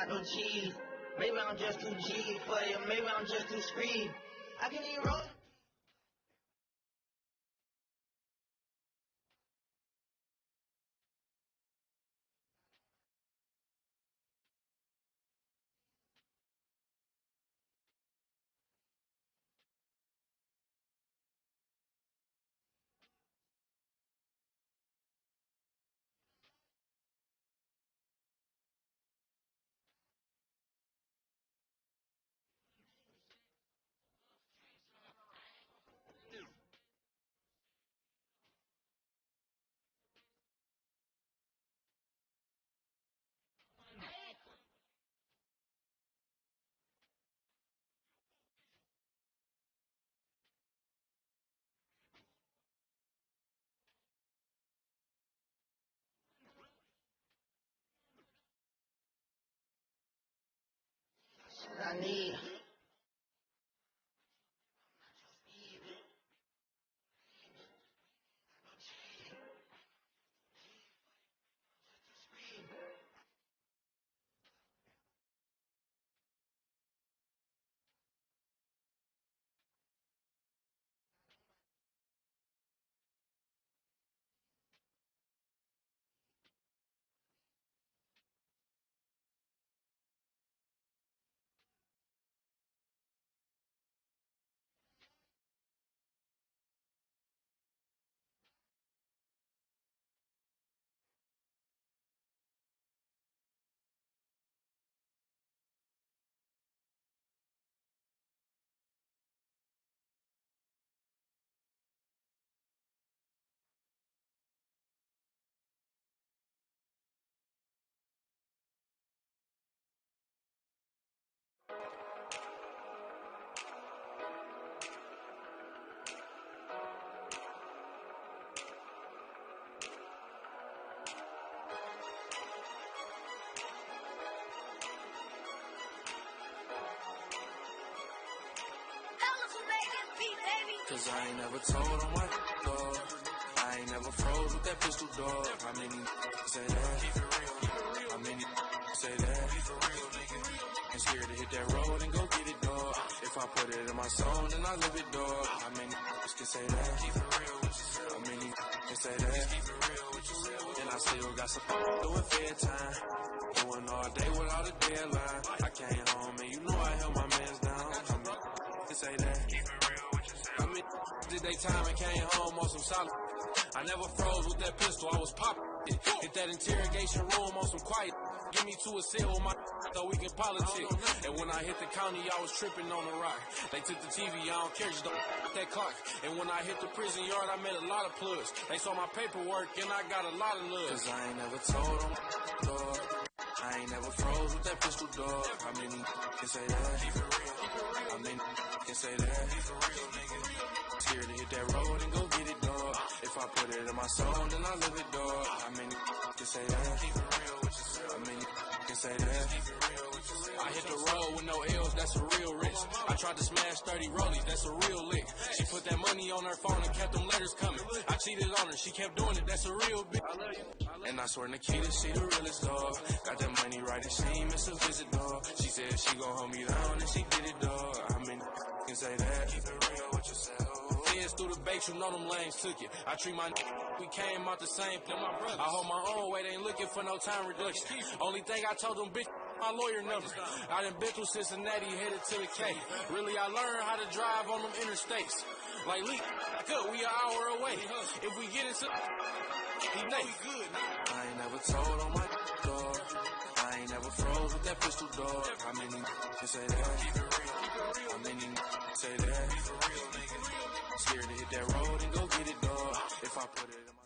got no cheese. Maybe I'm just too G for you. Maybe I'm just too screed. I can even roll. I need. Cause I ain't never told on my dog. I ain't never froze with that pistol dog. How many say that? How many say that? Ain't scared to hit that road and go get it, dog. If I put it in my song, then I live it, dog. How many can say that? How many can say that? And I still got some doing fair time. Doing all day without a deadline. I came home and you know I held my mans down. How many can say that? I mean, did they time and came home on some solid. I never froze with that pistol, I was popping. Hit that interrogation room on some quiet. Give me to a cell with my so we can politic. And when I hit the county, I was tripping on the rock. They took the TV, I don't care, just don't that clock. And when I hit the prison yard, I met a lot of plugs. They saw my paperwork and I got a lot of love. Cause I ain't never told them, dog. I ain't never froze with that pistol, dog. How many can say that? How many can say that? Scared to hit that road and go get it, dog. If I put it in my song, then I live it, dog. How many can say that? How many can say that? I hit the road with no L's, that's a real risk. I tried to smash 30 rollies, that's a real lick. She put that money on her phone and kept them letters coming. I cheated on her, she kept doing it, that's a real bitch. And I swear Nikita, she the realest, dog. Got that money right and she ain't miss a visit, dog. She said she gon' hold me down and she did it, dog. How many can say that? Keep it real with yourself. Feds through the bait, you know them lanes took it. I treat my we came out the same place. I hold my own weight, ain't looking for no time reduction. Only thing I told them, bitch, my lawyer number. I done been through Cincinnati, headed to the K. Really, I learned how to drive on them interstates. Like, Lee, good, we an hour away. If we get into he know we good. I ain't never told on my dog. I ain't never froze with that pistol, dog. How many can say that? How many say that? Scared to hit that road and go get it, dog. If I put it in my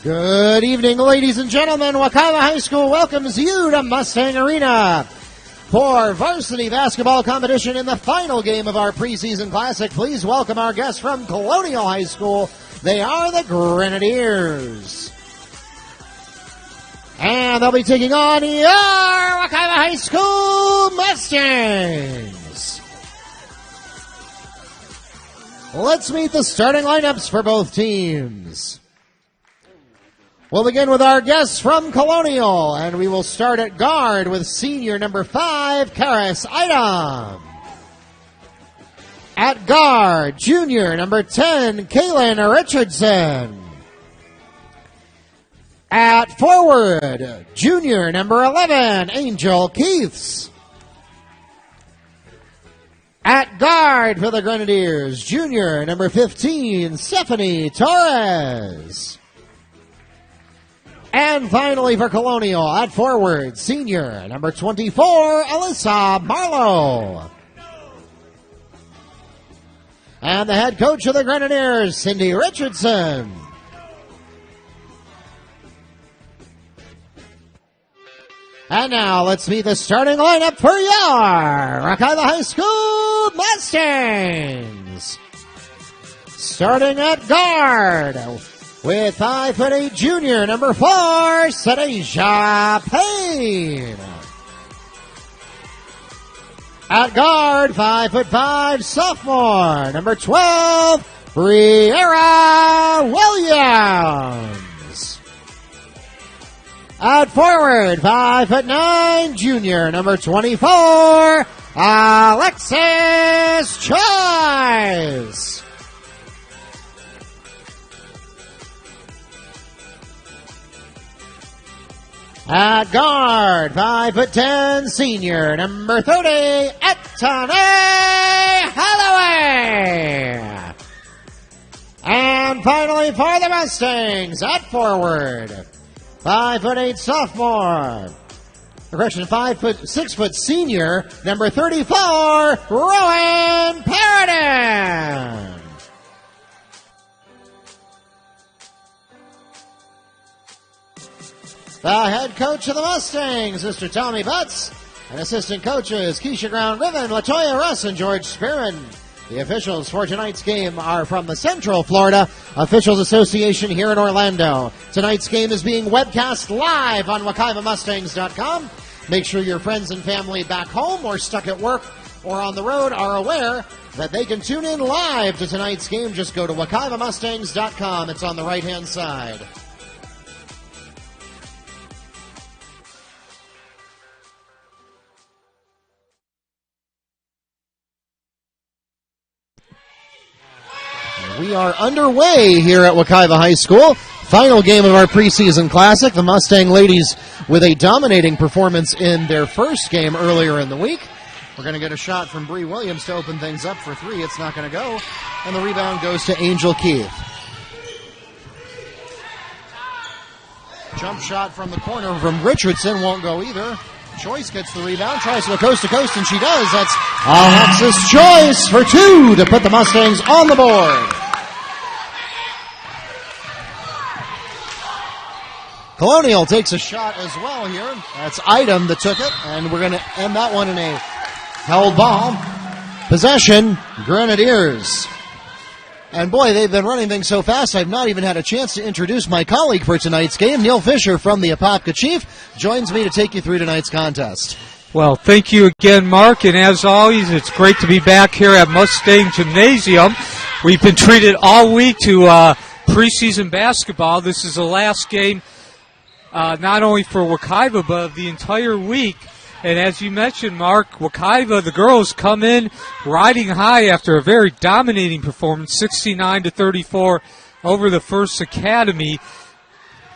Good evening, ladies and gentlemen. Wekiva High School welcomes you to Mustang Arena for varsity basketball competition in the final game of our preseason classic. Please welcome our guests from Colonial High School. They are the Grenadiers. And they'll be taking on your Wekiva High School Mustangs. Let's meet the starting lineups for both teams. We'll begin with our guests from Colonial, and we will start at guard with senior number 5, Karis Idam. At guard, junior number 10, Kaylin Richardson. At forward, junior number 11, Angel Keiths. At guard for the Grenadiers, junior number 15, Stephanie Torres. And finally for Colonial, at forward, senior number 24, Alyssa Marlowe. And the head coach of the Grenadiers, Cindy Richardson. And now let's meet the starting lineup for your Wekiva High School Mustangs. Starting at guard with 5'8" junior number 4, Sadeja Payne. At guard, 5'5" sophomore number 12, Briera Williams. At forward, 5'9" junior number 24, Alexis Choice. At guard, 5'10", senior number 30, Etane Holloway. And finally for the Mustangs, at forward, 5'8" sophomore. Correction, 6' senior number 34, Rowan Paradin. The head coach of the Mustangs, Mr. Tommy Butts, and assistant coaches Keisha Brown-Riven, LaToya Russ, and George Spearman. The officials for tonight's game are from the Central Florida Officials Association here in Orlando. Tonight's game is being webcast live on WekivaMustangs.com. Make sure your friends and family back home or stuck at work or on the road are aware that they can tune in live to tonight's game. Just go to WekivaMustangs.com. It's on the right-hand side. We are underway here at Wekiva High School. Final game of our preseason classic. The Mustang ladies with a dominating performance in their first game earlier in the week. We're going to get a shot from Bree Williams to open things up for three. It's not going to go. And the rebound goes to Angel Keith. Jump shot from the corner from Richardson won't go either. Choice gets the rebound, tries to go coast to coast, and she does. That's Alexis Choice for two to put the Mustangs on the board. Colonial takes a shot as well here. That's Idam that took it, and we're going to end that one in a held ball. Possession, Grenadiers. And boy, they've been running things so fast, I've not even had a chance to introduce my colleague for tonight's game. Neil Fisher from the Apopka Chief joins me to take you through tonight's contest. Well, thank you again, Mark, and as always, it's great to be back here at Mustang Gymnasium. We've been treated all week to preseason basketball. This is the last game, not only for Wekiva, but of the entire week. And as you mentioned, Mark, Wekiva, the girls come in riding high after a very dominating performance, 69-34 over the First Academy.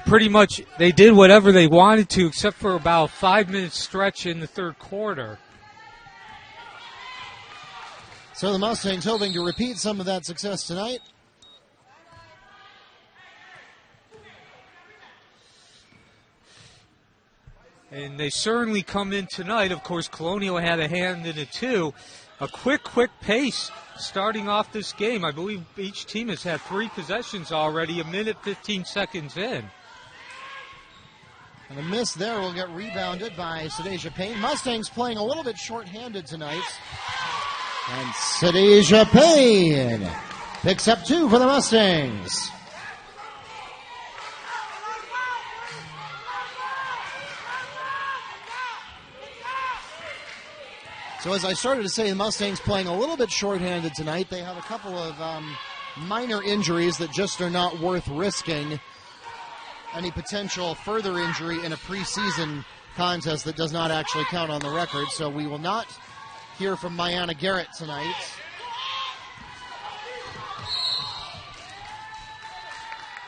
Pretty much they did whatever they wanted to, except for about a 5-minute stretch in the third quarter. So the Mustangs hoping to repeat some of that success tonight. And they certainly come in tonight. Of course, Colonial had a hand in it too. A quick pace starting off this game. I believe each team has had 3 possessions already, a minute, 15 seconds in. And a miss there will get rebounded by Sadeja Payne. Mustangs playing a little bit short-handed tonight. And Sadeja Payne picks up 2 for the Mustangs. So as I started to say, the Mustangs playing a little bit short-handed tonight. They have a couple of minor injuries that just are not worth risking any potential further injury in a preseason contest that does not actually count on the record. So we will not hear from Mayana Garrett tonight.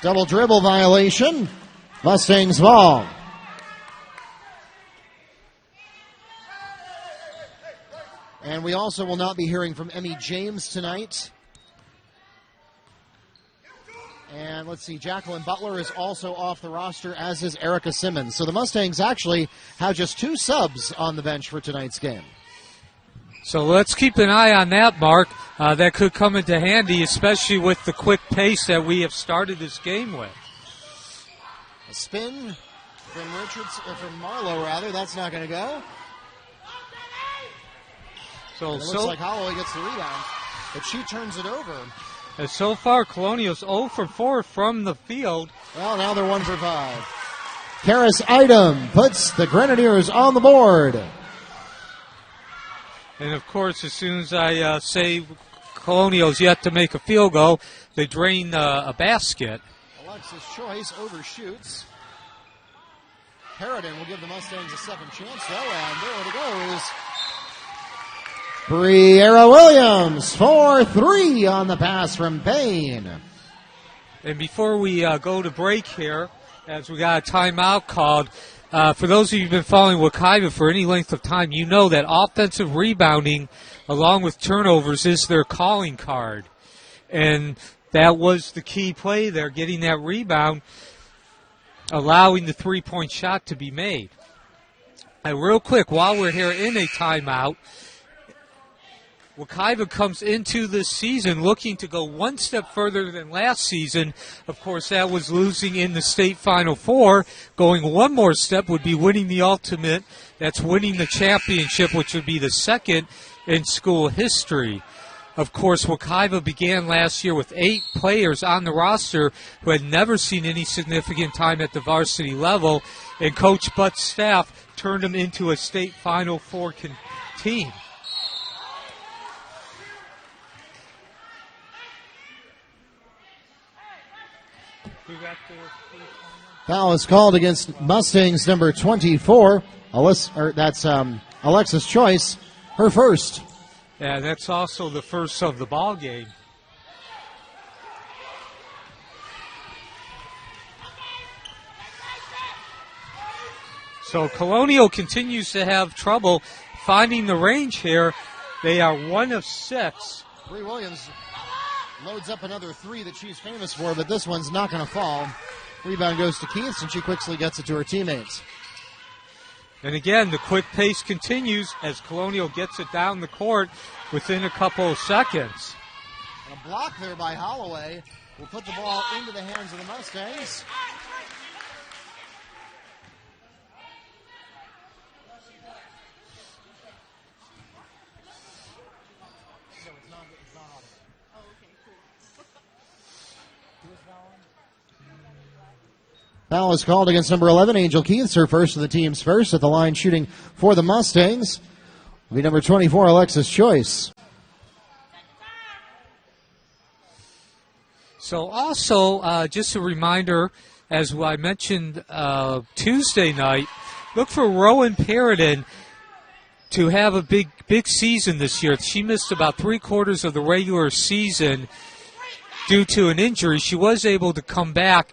Double dribble violation. Mustangs ball. And we also will not be hearing from Emmy James tonight. And let's see, Jacqueline Butler is also off the roster, as is Erica Simmons. So the Mustangs actually have just 2 subs on the bench for tonight's game. So let's keep an eye on that, Mark. That could come into handy, especially with the quick pace that we have started this game with. A spin from Marlowe, rather. That's not going to go. So it looks like Holloway gets the rebound, but she turns it over. And so far, Colonial's 0 for 4 from the field. Well, now they're 1 for 5. Karis Idem puts the Grenadiers on the board. And, of course, as soon as I say Colonial's yet to make a field goal, they drain a basket. Alexis Choice overshoots. Harridan will give the Mustangs a second chance, though, and there it goes. Briera Williams for 3 on the pass from Payne. And before we go to break here, as we got a timeout called, for those of you who've been following Wekiva for any length of time, you know that offensive rebounding along with turnovers is their calling card. And that was the key play there, getting that rebound, allowing the three-point shot to be made. And real quick, while we're here in a timeout, Wekiva comes into this season looking to go one step further than last season. Of course, that was losing in the state Final Four. Going one more step would be winning the ultimate. That's winning the championship, which would be the second in school history. Of course, Wekiva began last year with 8 players on the roster who had never seen any significant time at the varsity level, and Coach Butt's staff turned them into a state Final Four team. Foul is called against Mustangs number 24. That's Alexis Choice, her first. Yeah, that's also the first of the ball game. So Colonial continues to have trouble finding the range here. They are 1 of 6. Bree Williams loads up another 3 that she's famous for, but this one's not going to fall. Rebound goes to Keiths, and she quickly gets it to her teammates. And again, the quick pace continues as Colonial gets it down the court within a couple of seconds. And a block there by Holloway will put the ball into the hands of the Mustangs. Foul is called against number 11, Angel Keiths, her first of the team's first at the line shooting for the Mustangs. Will be number 24, Alexis Choice. So also, just a reminder, as I mentioned Tuesday night, look for Rowan Perrodin to have a big season this year. She missed about 3/4 of the regular season due to an injury. She was able to come back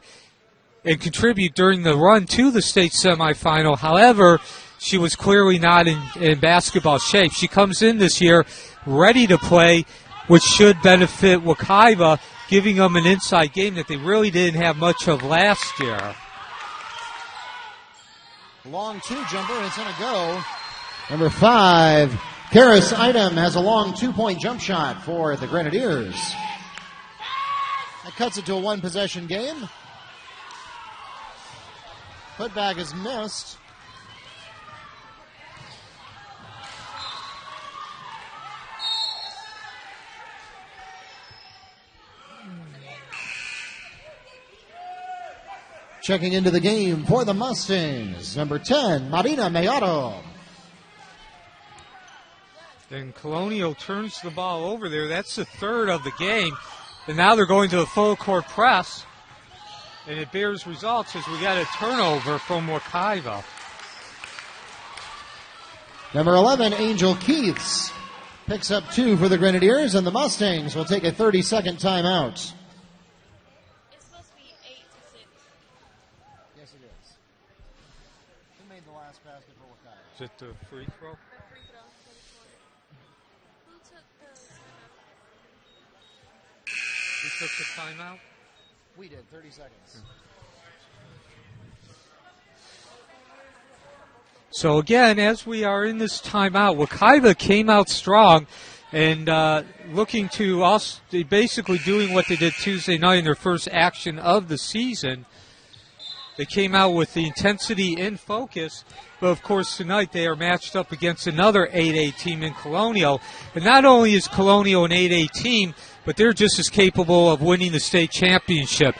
and contribute during the run to the state semifinal. However, she was clearly not in basketball shape. She comes in this year ready to play, which should benefit Wekiva, giving them an inside game that they really didn't have much of last year. Long 2-jumper, and it's going to go. Number 5, Karis Idem has a long 2-point jump shot for the Grenadiers. That cuts it to a 1-possession game. Putback is missed. Checking into the game for the Mustangs, number 10, Marina Mellado. And Colonial turns the ball over there. That's the third of the game. And now they're going to the full court press. And it bears results as we got a turnover from Wekiva. Number 11, Angel Keiths, picks up 2 for the Grenadiers, and the Mustangs will take a 30-second timeout. It's supposed to be 8 to 6. Yes, it is. Who made the last basket for Wekiva? Is it the free throw? Free throw. Who took the Who took the timeout? We did, 30 seconds. So again, as we are in this timeout, Wekiva came out strong and looking to also basically doing what they did Tuesday night in their first action of the season. They came out with the intensity and focus, but of course tonight they are matched up against another 8A team in Colonial. And not only is Colonial an 8A team, but they're just as capable of winning the state championship.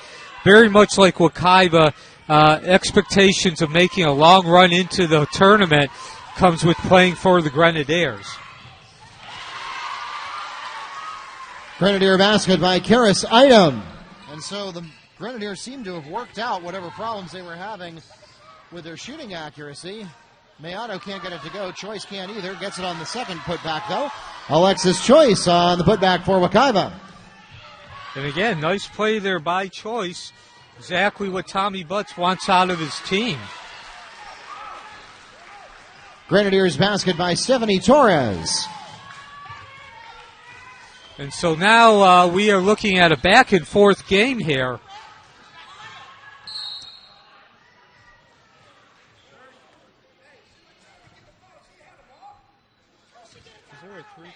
Very much like Wekiva, expectations of making a long run into the tournament comes with playing for the Grenadiers. Grenadier basket by Karis Item. And so the Grenadiers seem to have worked out whatever problems they were having with their shooting accuracy. Mellado can't get it to go. Choice can't either. Gets it on the second putback, though. Alexis Choice on the putback for Wekiva. And again, nice play there by Choice. Exactly what Tommy Butts wants out of his team. Grenadiers basket by Stephanie Torres. And so now we are looking at a back and forth game here. Is there a 3?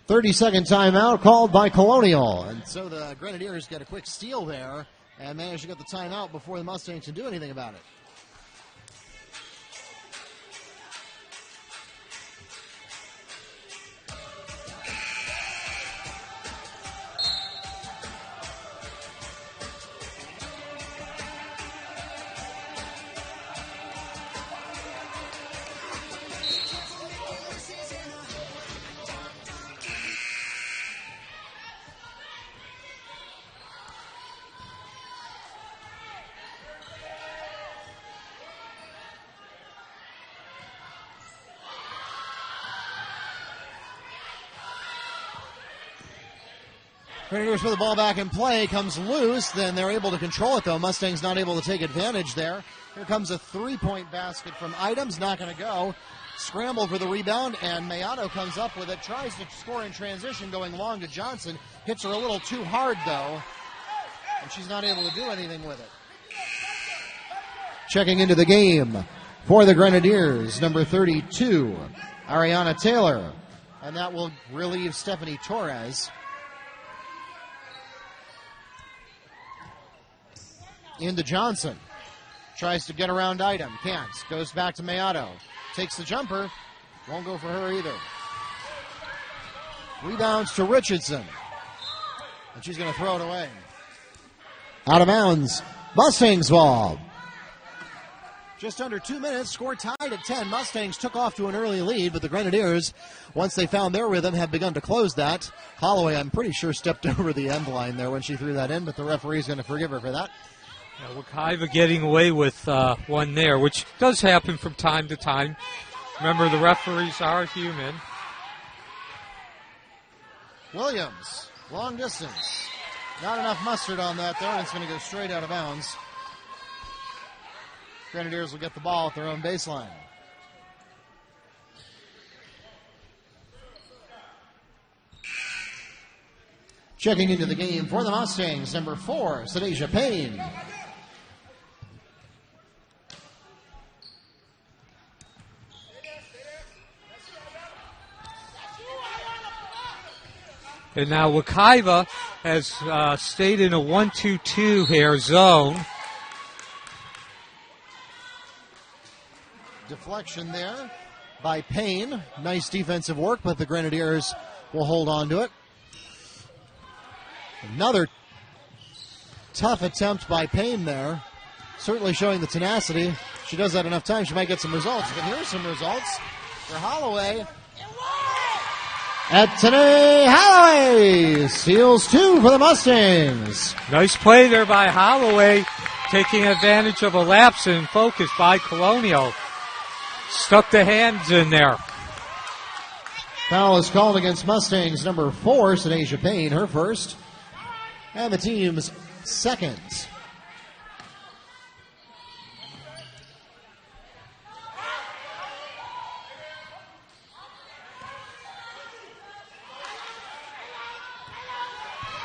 30-second timeout called by Colonial. And so the Grenadiers get a quick steal there and manage to get the timeout before the Mustangs can do anything about it. Grenadiers put the ball back in play, comes loose, then they're able to control it though. Mustangs not able to take advantage there. Here comes a three-point basket from Items, not going to go. Scramble for the rebound, and Mellado comes up with it, tries to score in transition, going long to Johnson. Hits her a little too hard though, and she's not able to do anything with it. Checking into the game for the Grenadiers, number 32, Ariana Taylor, and that will relieve Stephanie Torres. Into Johnson. Tries to get around Item. Can't. Goes back to Mellado. Takes the jumper. Won't go for her either. Rebounds to Richardson. And she's going to throw it away. Out of bounds. Mustangs ball. Just under 2 minutes. Score tied at 10. Mustangs took off to an early lead, but the Grenadiers, once they found their rhythm, have begun to close that. Holloway, I'm pretty sure, stepped over the end line there when she threw that in, but the referee's going to forgive her for that. Wekiva getting away with one there, which does happen from time to time. Remember, the referees are human. Williams, long distance. Not enough mustard on that there, and it's going to go straight out of bounds. Grenadiers will get the ball at their own baseline. Checking into the game for the Mustangs, number 4, Sadeja Payne. And now Wekiva has stayed in a 1-2-2 here zone. Deflection there by Payne. Nice defensive work, but the Grenadiers will hold on to it. Another tough attempt by Payne there. Certainly showing the tenacity. She does that enough times, she might get some results. But here's some results for Holloway. Etene Holloway steals 2 for the Mustangs. Nice play there by Holloway, taking advantage of a lapse in focus by Colonial. Stuck the hands in there. Foul is called against Mustangs number 4, Sanasia Payne, her first, and the team's second.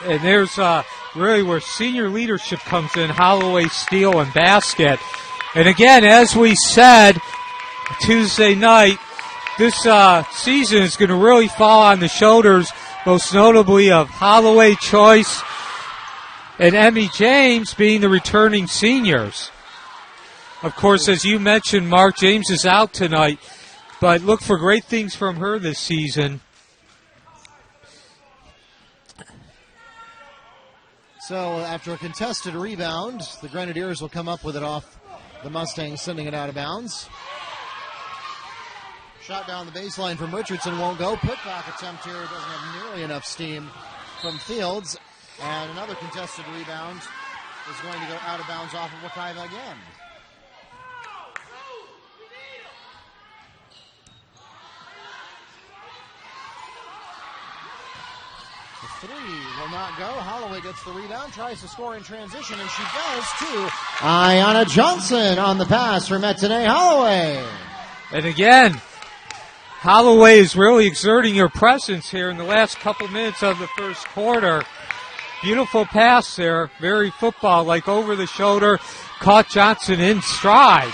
And there's really where senior leadership comes in, Holloway, steal, and basket. And again, as we said Tuesday night, this season is going to really fall on the shoulders, most notably of Holloway, Choice, and Emmy James being the returning seniors. Of course, as you mentioned, Mark, James is out tonight, but look for great things from her this season. So after a contested rebound, the Grenadiers will come up with it off the Mustangs, sending it out of bounds. Shot down the baseline from Richardson won't go. Putback attempt here doesn't have nearly enough steam from Fields. And another contested rebound is going to go out of bounds off of Wekiva again. The 3 will not go. Holloway gets the rebound, tries to score in transition, and she does too. Ayanna Johnson on the pass from Etene Holloway. And again, Holloway is really exerting her presence here in the last couple minutes of the first quarter. Beautiful pass there, very football-like, over the shoulder, caught Johnson in stride.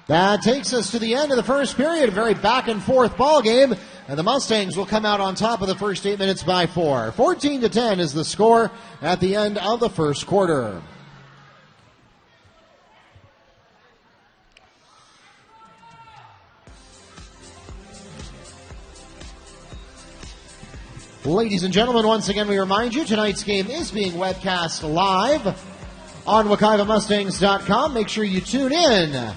That takes us to the end of the first period, a very back-and-forth ball game, and the Mustangs will come out on top of the first 8 minutes by 4. 14-10 is the score at the end of the first quarter. Ladies and gentlemen, once again we remind you tonight's game is being webcast live on WekivaMustangs.com. Make sure you tune in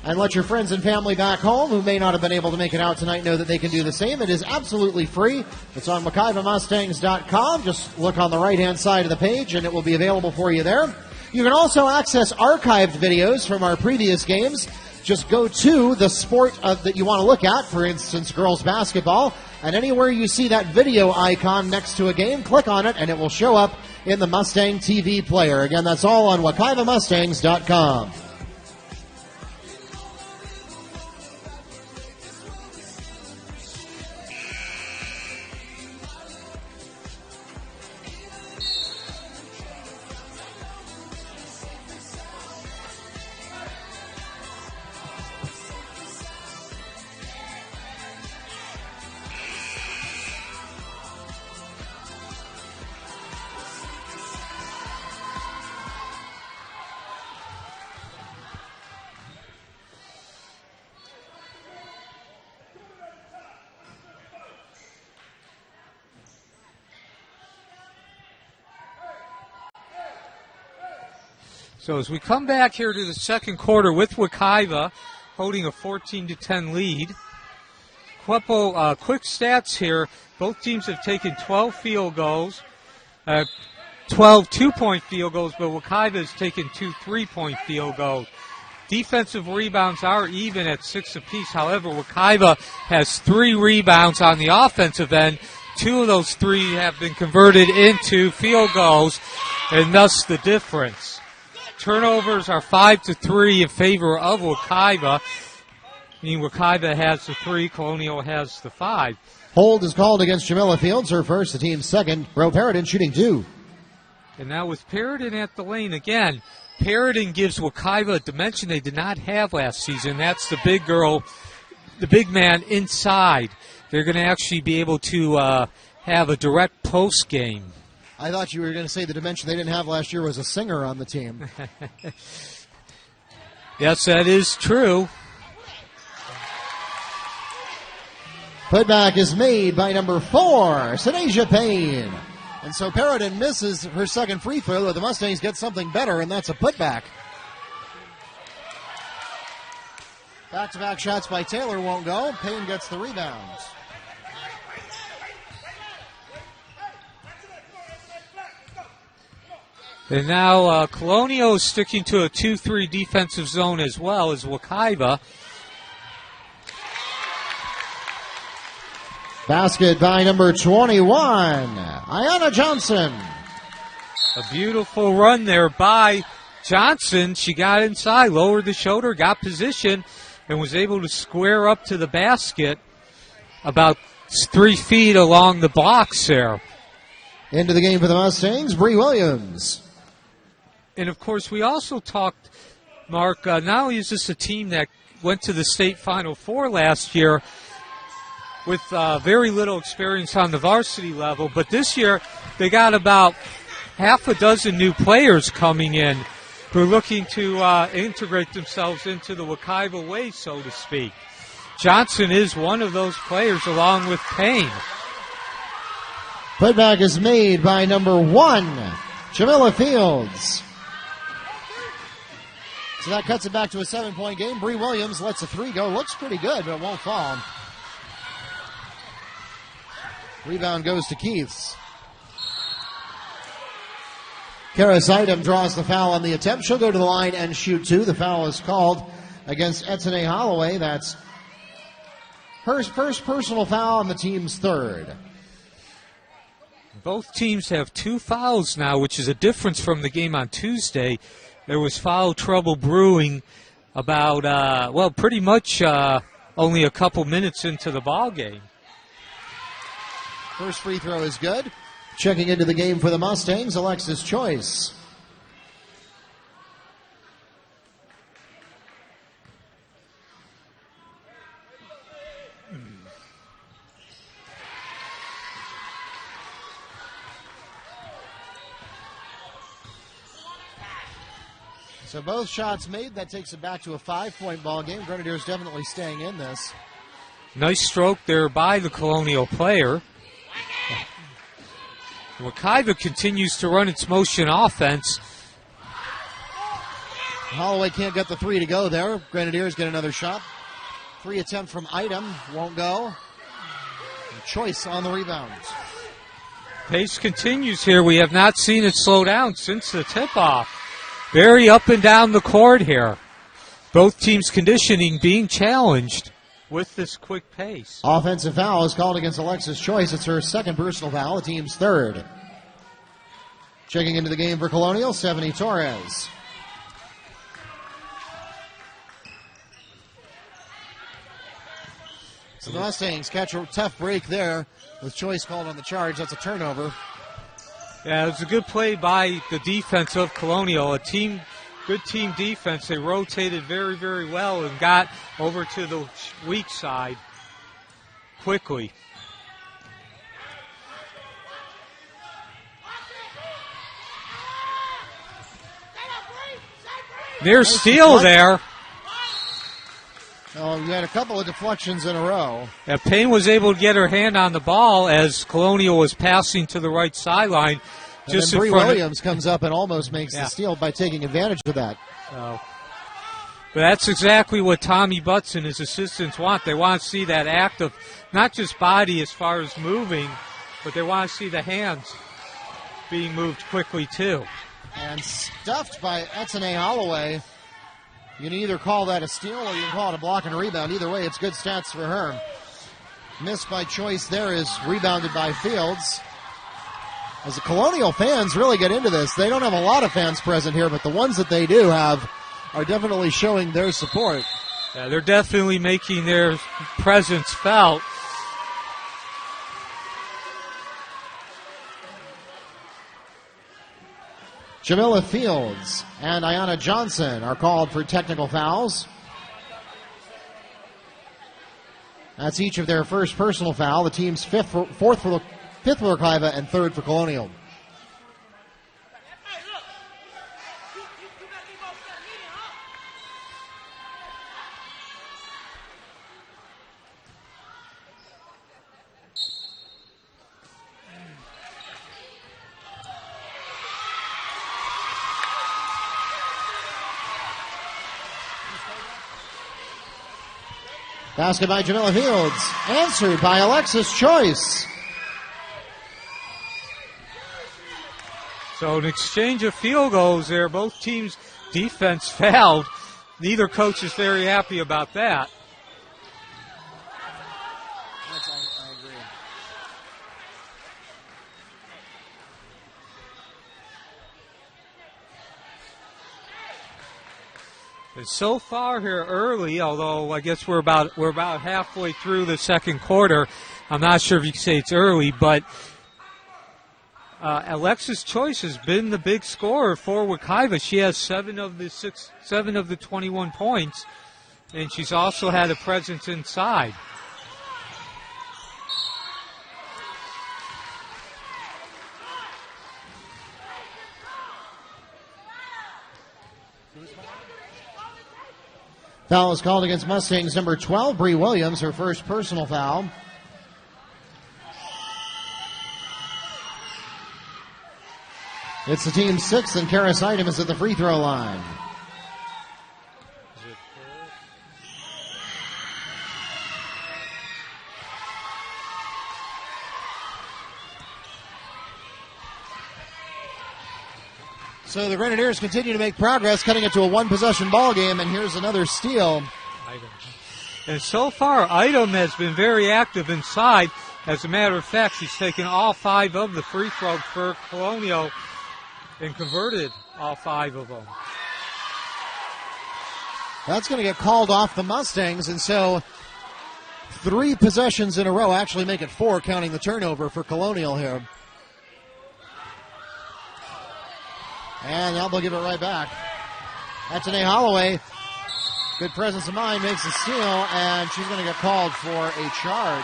and let your friends and family back home who may not have been able to make it out tonight know that they can do the same. It is absolutely free. It's on WekivaMustangs.com. Just look on the right-hand side of the page and it will be available for you there. You can also access archived videos from our previous games. Just go to the sport that you want to look at, for instance, girls basketball, and anywhere you see that video icon next to a game, click on it, and it will show up in the Mustang TV player. Again, that's all on WekivaMustangs.com. So as we come back here to the second quarter with Wekiva holding a 14-10 lead. Couple quick stats here. Both teams have taken 12 field goals, 12 two-point field goals, but Wekiva has taken 2 3-point field goals. Defensive rebounds are even at 6 apiece. However, Wekiva has 3 rebounds on the offensive end. 2 of those 3 have been converted into field goals, and thus the difference. Turnovers are 5-3 in favor of Wekiva. Wekiva has the 3, Colonial has the 5. Hold is called against Jamila Fields, her first, the team's second. Ro Paradin shooting 2. And now with Paradin at the lane again, Perrodin gives Wekiva a dimension they did not have last season. That's the big girl, the big man inside. They're going to actually be able to have a direct post game. I thought you were going to say the dimension they didn't have last year was a singer on the team. Yes, that is true. Putback is made by number 4, Sanasia Payne. And so Perrodin misses her second free throw, but the Mustangs get something better, and that's a putback. Back-to-back shots by Taylor won't go. Payne gets the rebound. And now Colonial is sticking to a 2-3 defensive zone as well as Wekiva. Basket by number 21, Ayanna Johnson. A beautiful run there by Johnson. She got inside, lowered the shoulder, got position, and was able to square up to the basket about 3 feet along the blocks there. Into the game for the Mustangs, Bree Williams. And, of course, we also talked, Mark, not only is this a team that went to the state Final Four last year with very little experience on the varsity level, but this year they got about half a dozen new players coming in who are looking to integrate themselves into the Wekiva way, so to speak. Johnson is one of those players along with Payne. Putback is made by number 1, Jamila Fields. So that cuts it back to a 7-point game. Bree Williams lets a 3 go. Looks pretty good, but it won't fall. Rebound goes to Keiths. Kara Seidem draws the foul on the attempt. She'll go to the line and shoot 2. The foul is called against Etsine Holloway. That's her first personal foul and the team's third. Both teams have 2 fouls now, which is a difference from the game on Tuesday. There was foul trouble brewing about, pretty much only a couple minutes into the ball game. First free throw is good. Checking into the game for the Mustangs, Alexis Choice. So both shots made. That takes it back to a 5-point ball game. Grenadiers definitely staying in this. Nice stroke there by the Colonial player. Wekiva continues to run its motion offense. Holloway can't get the 3 to go there. Grenadiers get another shot. 3 attempt from Item. Won't go. And Choice on the rebound. Pace continues here. We have not seen it slow down since the tip-off. Very up and down the court here. Both teams' conditioning being challenged with this quick pace. Offensive foul is called against Alexis Choice. It's her second personal foul, the team's third. Checking into the game for Colonial, Stephanie Torres. So the Mustangs catch a tough break there with Choice called on the charge. That's a turnover. Yeah, it was a good play by the defense of Colonial. Good team defense. They rotated very, very well and got over to the weak side quickly. Near steal there. Oh, you had a couple of deflections in a row. Yeah, Payne was able to get her hand on the ball as Colonial was passing to the right sideline. And then Bree Williams comes up and almost makes the steal by taking advantage of that. But that's exactly what Tommy Butts and his assistants want. They want to see that act of not just body as far as moving, but they want to see the hands being moved quickly too. And stuffed by Etsine Holloway. You can either call that a steal or you can call it a block and a rebound. Either way, it's good stats for her. Missed by Choice there is rebounded by Fields. As the Colonial fans really get into this, they don't have a lot of fans present here, but the ones that they do have are definitely showing their support. Yeah, they're definitely making their presence felt. Jamila Fields and Ayanna Johnson are called for technical fouls. That's each of their first personal foul. The team's fifth for Wekiva and third for Colonial. Basket by Jamila Fields, answered by Alexis Choice. So an exchange of field goals there. Both teams' defense fouled. Neither coach is very happy about that. I agree. And so far here early, although I guess we're about halfway through the second quarter. I'm not sure if you can say it's early, but Alexis Choice has been the big scorer for Wekiva. She has 7 of the 21 points, and she's also had a presence inside. Foul is called against Mustangs number 12, Bree Williams, her first personal foul. It's the team's sixth, and Karis Idem is at the free throw line. So the Grenadiers continue to make progress, cutting it to a one-possession ball game, and here's another steal. And so far, Idem has been very active inside. As a matter of fact, she's taken all 5 of the free throws for Colonial and converted all 5 of them. That's going to get called off the Mustangs, and so 3 possessions in a row, actually make it 4, counting the turnover for Colonial here. And now they'll give it right back. Etienne Holloway, good presence of mind, makes a steal, and she's going to get called for a charge.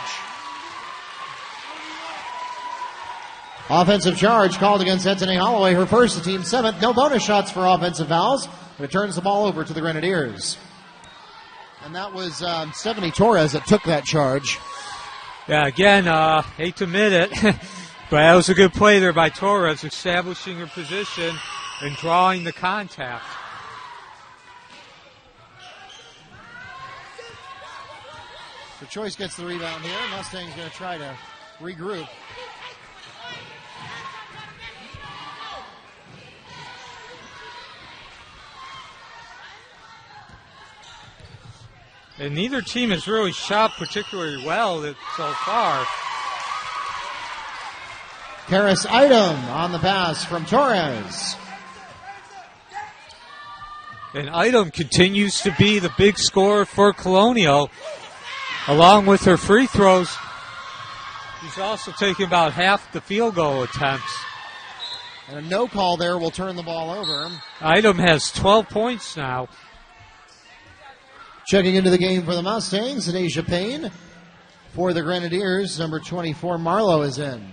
Offensive charge called against Etienne Holloway, her first, the team's 7th. No bonus shots for offensive fouls, but it turns the ball over to the Grenadiers. And that was Stephanie Torres that took that charge. Yeah, again, hate to admit it, but that was a good play there by Torres, establishing her position and drawing the contact. So Choice gets the rebound here. Mustang's going to try to regroup. And neither team has really shot particularly well so far. Karis Idem on the pass from Torres. And Idem continues to be the big scorer for Colonial. Along with her free throws, she's also taking about half the field goal attempts. And a no call there will turn the ball over. Idem has 12 points now. Checking into the game for the Mustangs, Asia Payne. For the Grenadiers, number 24, Marlowe is in.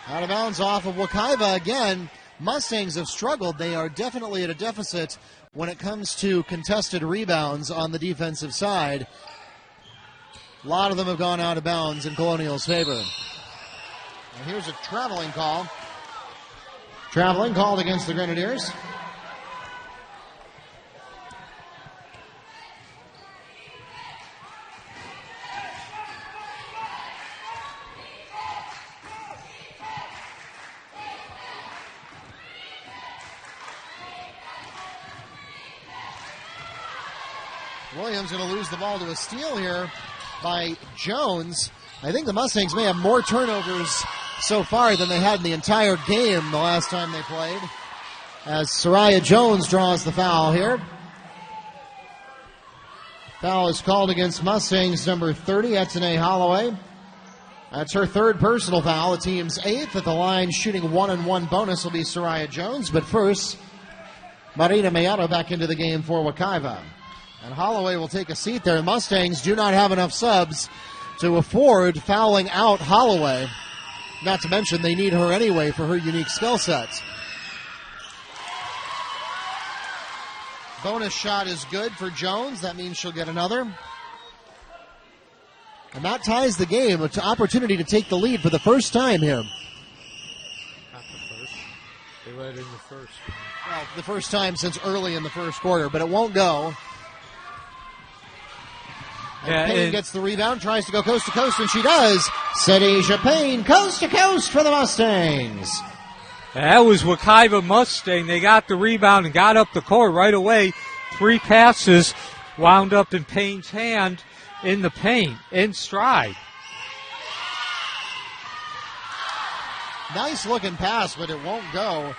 Out of bounds off of Wekiva again. Mustangs have struggled. They are definitely at a deficit when it comes to contested rebounds on the defensive side. A lot of them have gone out of bounds in Colonial's favor. And here's a traveling call. Traveling called against the Grenadiers. Williams going to lose the ball to a steal here by Jones. I think the Mustangs may have more turnovers so far than they had in the entire game the last time they played. As Soraya Jones draws the foul here. Foul is called against Mustangs number 30, Etienne Holloway. That's her third personal foul, the team's eighth. At the line, shooting 1-and-1 bonus will be Soraya Jones. But first, Marina Mayato back into the game for Wekiva. And Holloway will take a seat there. Mustangs do not have enough subs to afford fouling out Holloway. Not to mention they need her anyway for her unique skill sets. Bonus shot is good for Jones. That means she'll get another. And that ties the game. It's an opportunity to take the lead for the first time here. Not the first. They led in the first. Well, the first time since early in the first quarter, but it won't go. And Payne gets the rebound, tries to go coast to coast, and she does. Sadeja Payne, coast to coast for the Mustangs. That was Wekiva Mustang. They got the rebound and got up the court right away. 3 passes wound up in Payne's hand in the paint, in stride. Nice looking pass, but it won't go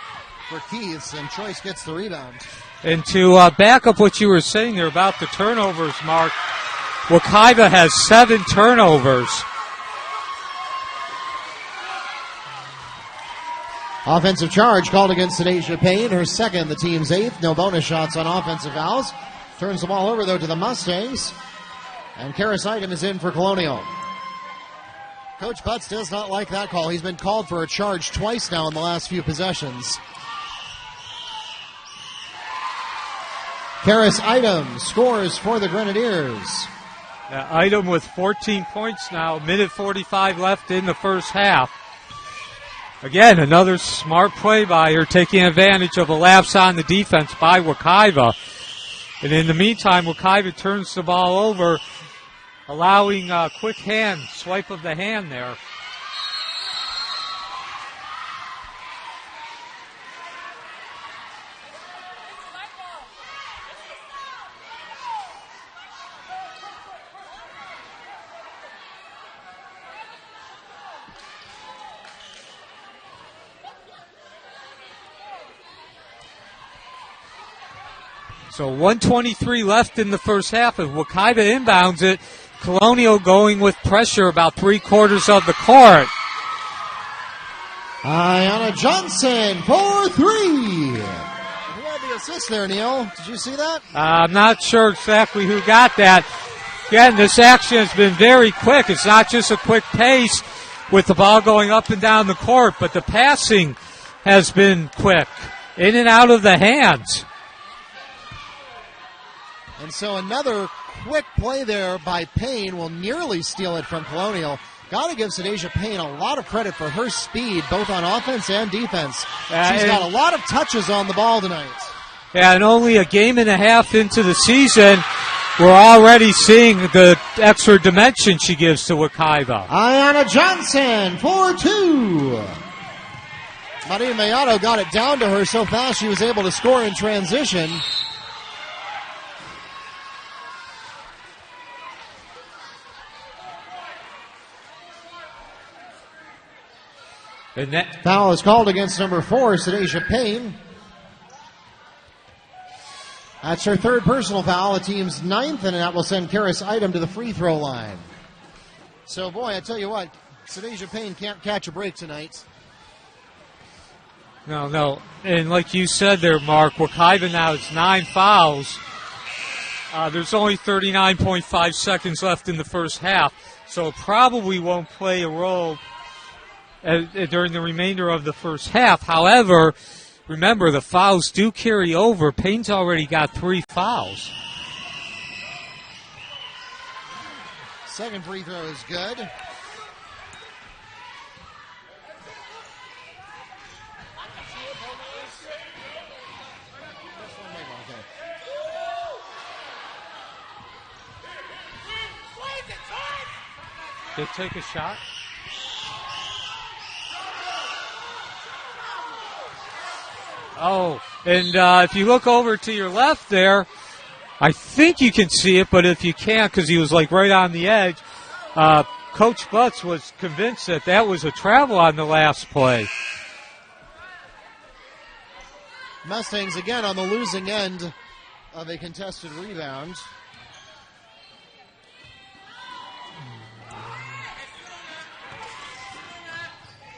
for Keiths, and Choice gets the rebound. And to back up what you were saying there about the turnovers, Mark, Wekiva has 7 turnovers. Offensive charge called against Sadeja Payne, her second, the team's eighth. No bonus shots on offensive fouls. Turns the ball over, though, to the Mustangs. And Karis Item is in for Colonial. Coach Butts does not like that call. He's been called for a charge twice now in the last few possessions. Karis Item scores for the Grenadiers. Item with 14 points now, minute 45 left in the first half. Again, another smart play by her, taking advantage of a lapse on the defense by Wekiva. And in the meantime, Wekiva turns the ball over, allowing a quick hand, swipe of the hand there. So 1:23 left in the first half. As Wekiva inbounds it, Colonial going with pressure about 3/4 of the court. Ayanna Johnson for 3. Who had the assist there, Neil? Did you see that? I'm not sure exactly who got that. Again, this action has been very quick. It's not just a quick pace with the ball going up and down the court, but the passing has been quick, in and out of the hands. And so another quick play there by Payne will nearly steal it from Colonial. Got to give Sadeja Payne a lot of credit for her speed, both on offense and defense. She's got a lot of touches on the ball tonight. Yeah, and only a game and a half into the season, we're already seeing the extra dimension she gives to Wekiva. Ayanna Johnson for 2. Marina Mayato got it down to her so fast she was able to score in transition. And that foul is called against number 4, Sadeja Payne. That's her third personal foul, the team's 9th, and that will send Karis Item to the free throw line. So, boy, I tell you what, Sadeja Payne can't catch a break tonight. No. And like you said there, Mark, Wekiva now has 9 fouls. There's only 39.5 seconds left in the first half, so it probably won't play a role during the remainder of the first half. However, remember, the fouls do carry over. Payne's already got 3 fouls. Second free throw is good. They take a shot. Oh, and if you look over to your left there, I think you can see it, but if you can't, because he was like right on the edge, Coach Butts was convinced that that was a travel on the last play. Mustangs again on the losing end of a contested rebound.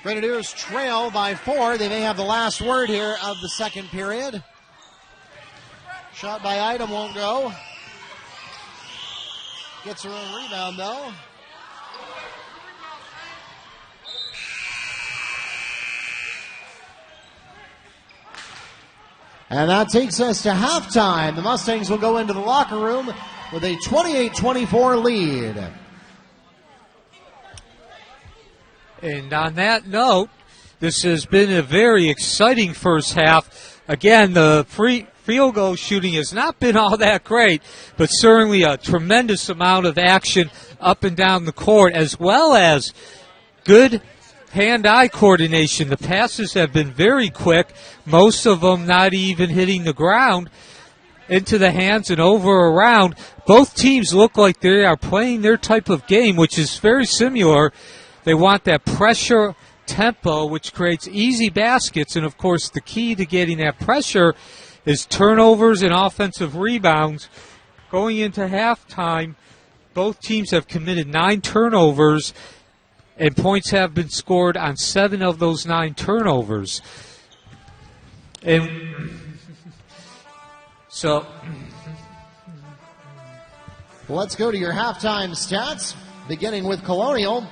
Grenadiers trail by 4. They may have the last word here of the second period. Shot by Item won't go. Gets her own rebound though. And that takes us to halftime. The Mustangs will go into the locker room with a 28-24 lead. And on that note, this has been a very exciting first half. Again, the field goal shooting has not been all that great, but certainly a tremendous amount of action up and down the court, as well as good hand-eye coordination. The passes have been very quick, most of them not even hitting the ground, into the hands and over around. Both teams look like they are playing their type of game, which is very similar. They want that pressure tempo, which creates easy baskets, and of course the key to getting that pressure is turnovers and offensive rebounds. Going into halftime, both teams have committed 9 turnovers, and points have been scored on 7 of those 9 turnovers. And so, let's go to your halftime stats, beginning with Colonial.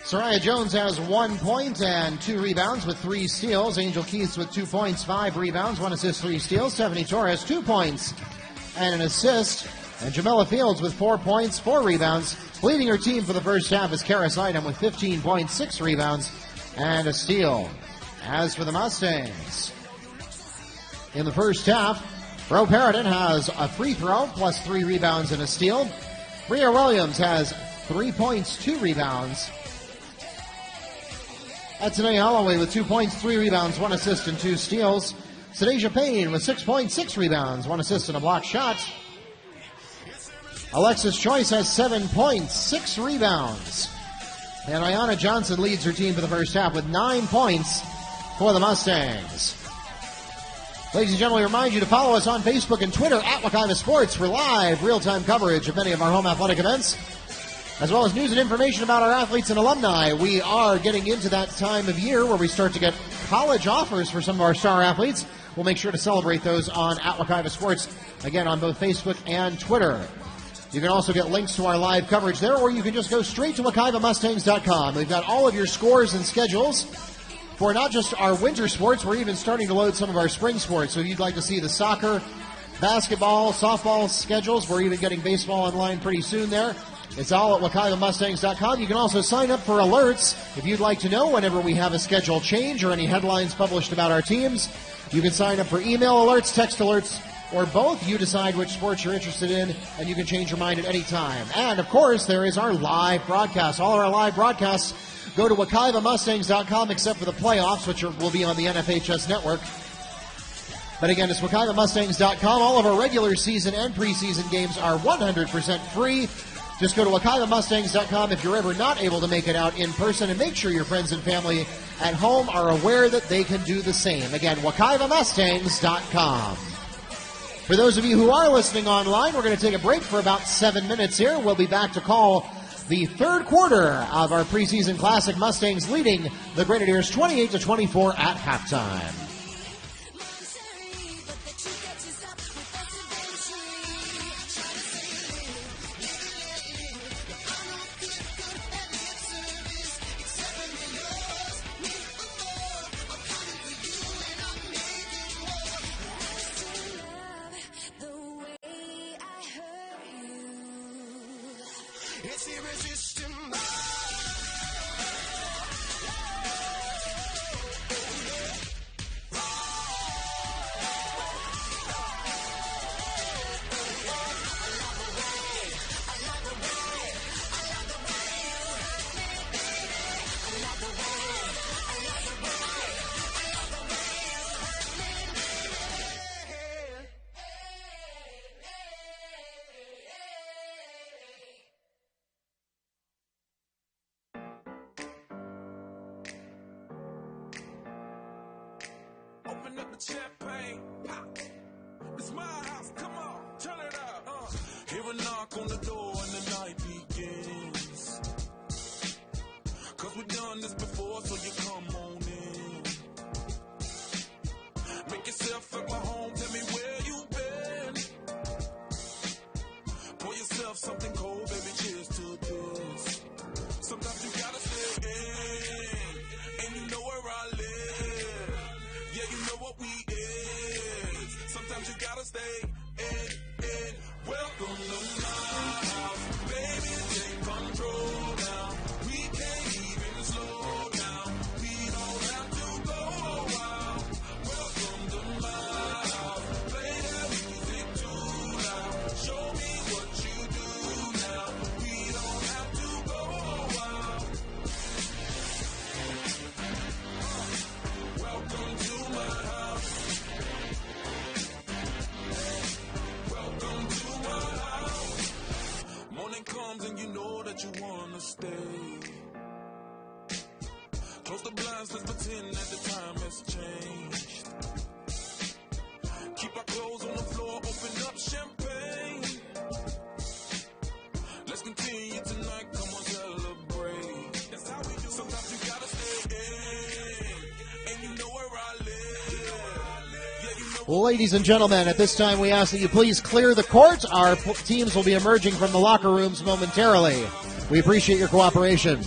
Soraya Jones has 1 point and 2 rebounds with 3 steals. Angel Keith with 2 points, 5 rebounds, 1 assist, 3 steals. Stephanie Torres, 2 points and an assist. And Jamila Fields with 4 points, 4 rebounds. Leading her team for the first half is Karis Item with 15 points, 6 rebounds, and a steal. As for the Mustangs, in the first half, Ro Paradin has a free throw plus 3 rebounds and a steal. Bria Williams has 3 points, 2 rebounds. Etzane Holloway with 2 points, 3 rebounds, 1 assist, and 2 steals. Sadeja Payne with 6 points, 6 rebounds, 1 assist, and a block shot. Alexis Choice has 7 points, 6 rebounds. And Ayanna Johnson leads her team for the first half with 9 points for the Mustangs. Ladies and gentlemen, we remind you to follow us on Facebook and Twitter at Wekiva Sports for live, real-time coverage of many of our home athletic events, as well as news and information about our athletes and alumni. We are getting into that time of year where we start to get college offers for some of our star athletes. We'll make sure to celebrate those on at Wekiva Sports, again, on both Facebook and Twitter. You can also get links to our live coverage there, or you can just go straight to WekivaMustangs.com. We've got all of your scores and schedules for not just our winter sports, we're even starting to load some of our spring sports. So if you'd like to see the soccer, basketball, softball schedules, we're even getting baseball online pretty soon there. It's all at WekivaMustangs.com. You can also sign up for alerts if you'd like to know whenever we have a schedule change or any headlines published about our teams. You can sign up for email alerts, text alerts, or both. You decide which sports you're interested in, and you can change your mind at any time. And, of course, there is our live broadcast. All of our live broadcasts go to WekivaMustangs.com except for the playoffs, which will be on the NFHS network. But, again, it's WekivaMustangs.com. All of our regular season and preseason games are 100% free. Just go to WekivaMustangs.com if you're ever not able to make it out in person, and make sure your friends and family at home are aware that they can do the same. Again, WekivaMustangs.com. For those of you who are listening online, we're going to take a break for about 7 minutes here. We'll be back to call the third quarter of our preseason classic, Mustangs leading the Grenadiers 28-24 at halftime. open up the champagne. Pop. It's my house, come on, turn it up. Hear a knock on the door and the night begins. Cause we've done this before, so you come on in. Make yourself at my home, tell me where you been. Pour yourself something cold, baby, cheers to this. Sometimes you gotta stay in, and you know where I live. Yeah, you know what we is. Sometimes you gotta stay in. Welcome to my house, baby, take control now. We can't even slow down. We don't have to go a while. Welcome to my house, play that music too loud. Show me what you do now. We don't have to go a while. Welcome to my house. Welcome to my house. Morning comes and you know that you wanna stay. Close the blinds, let's pretend that the time has changed. Keep our clothes on the floor, open up champagne. Let's continue tonight, come on, celebrate. That's how we do. Sometimes you gotta stay in, and you know where I live. Yeah, you know Well, ladies and gentlemen, at this time we ask that you please clear the court. Our teams will be emerging from the locker rooms momentarily. We appreciate your cooperation.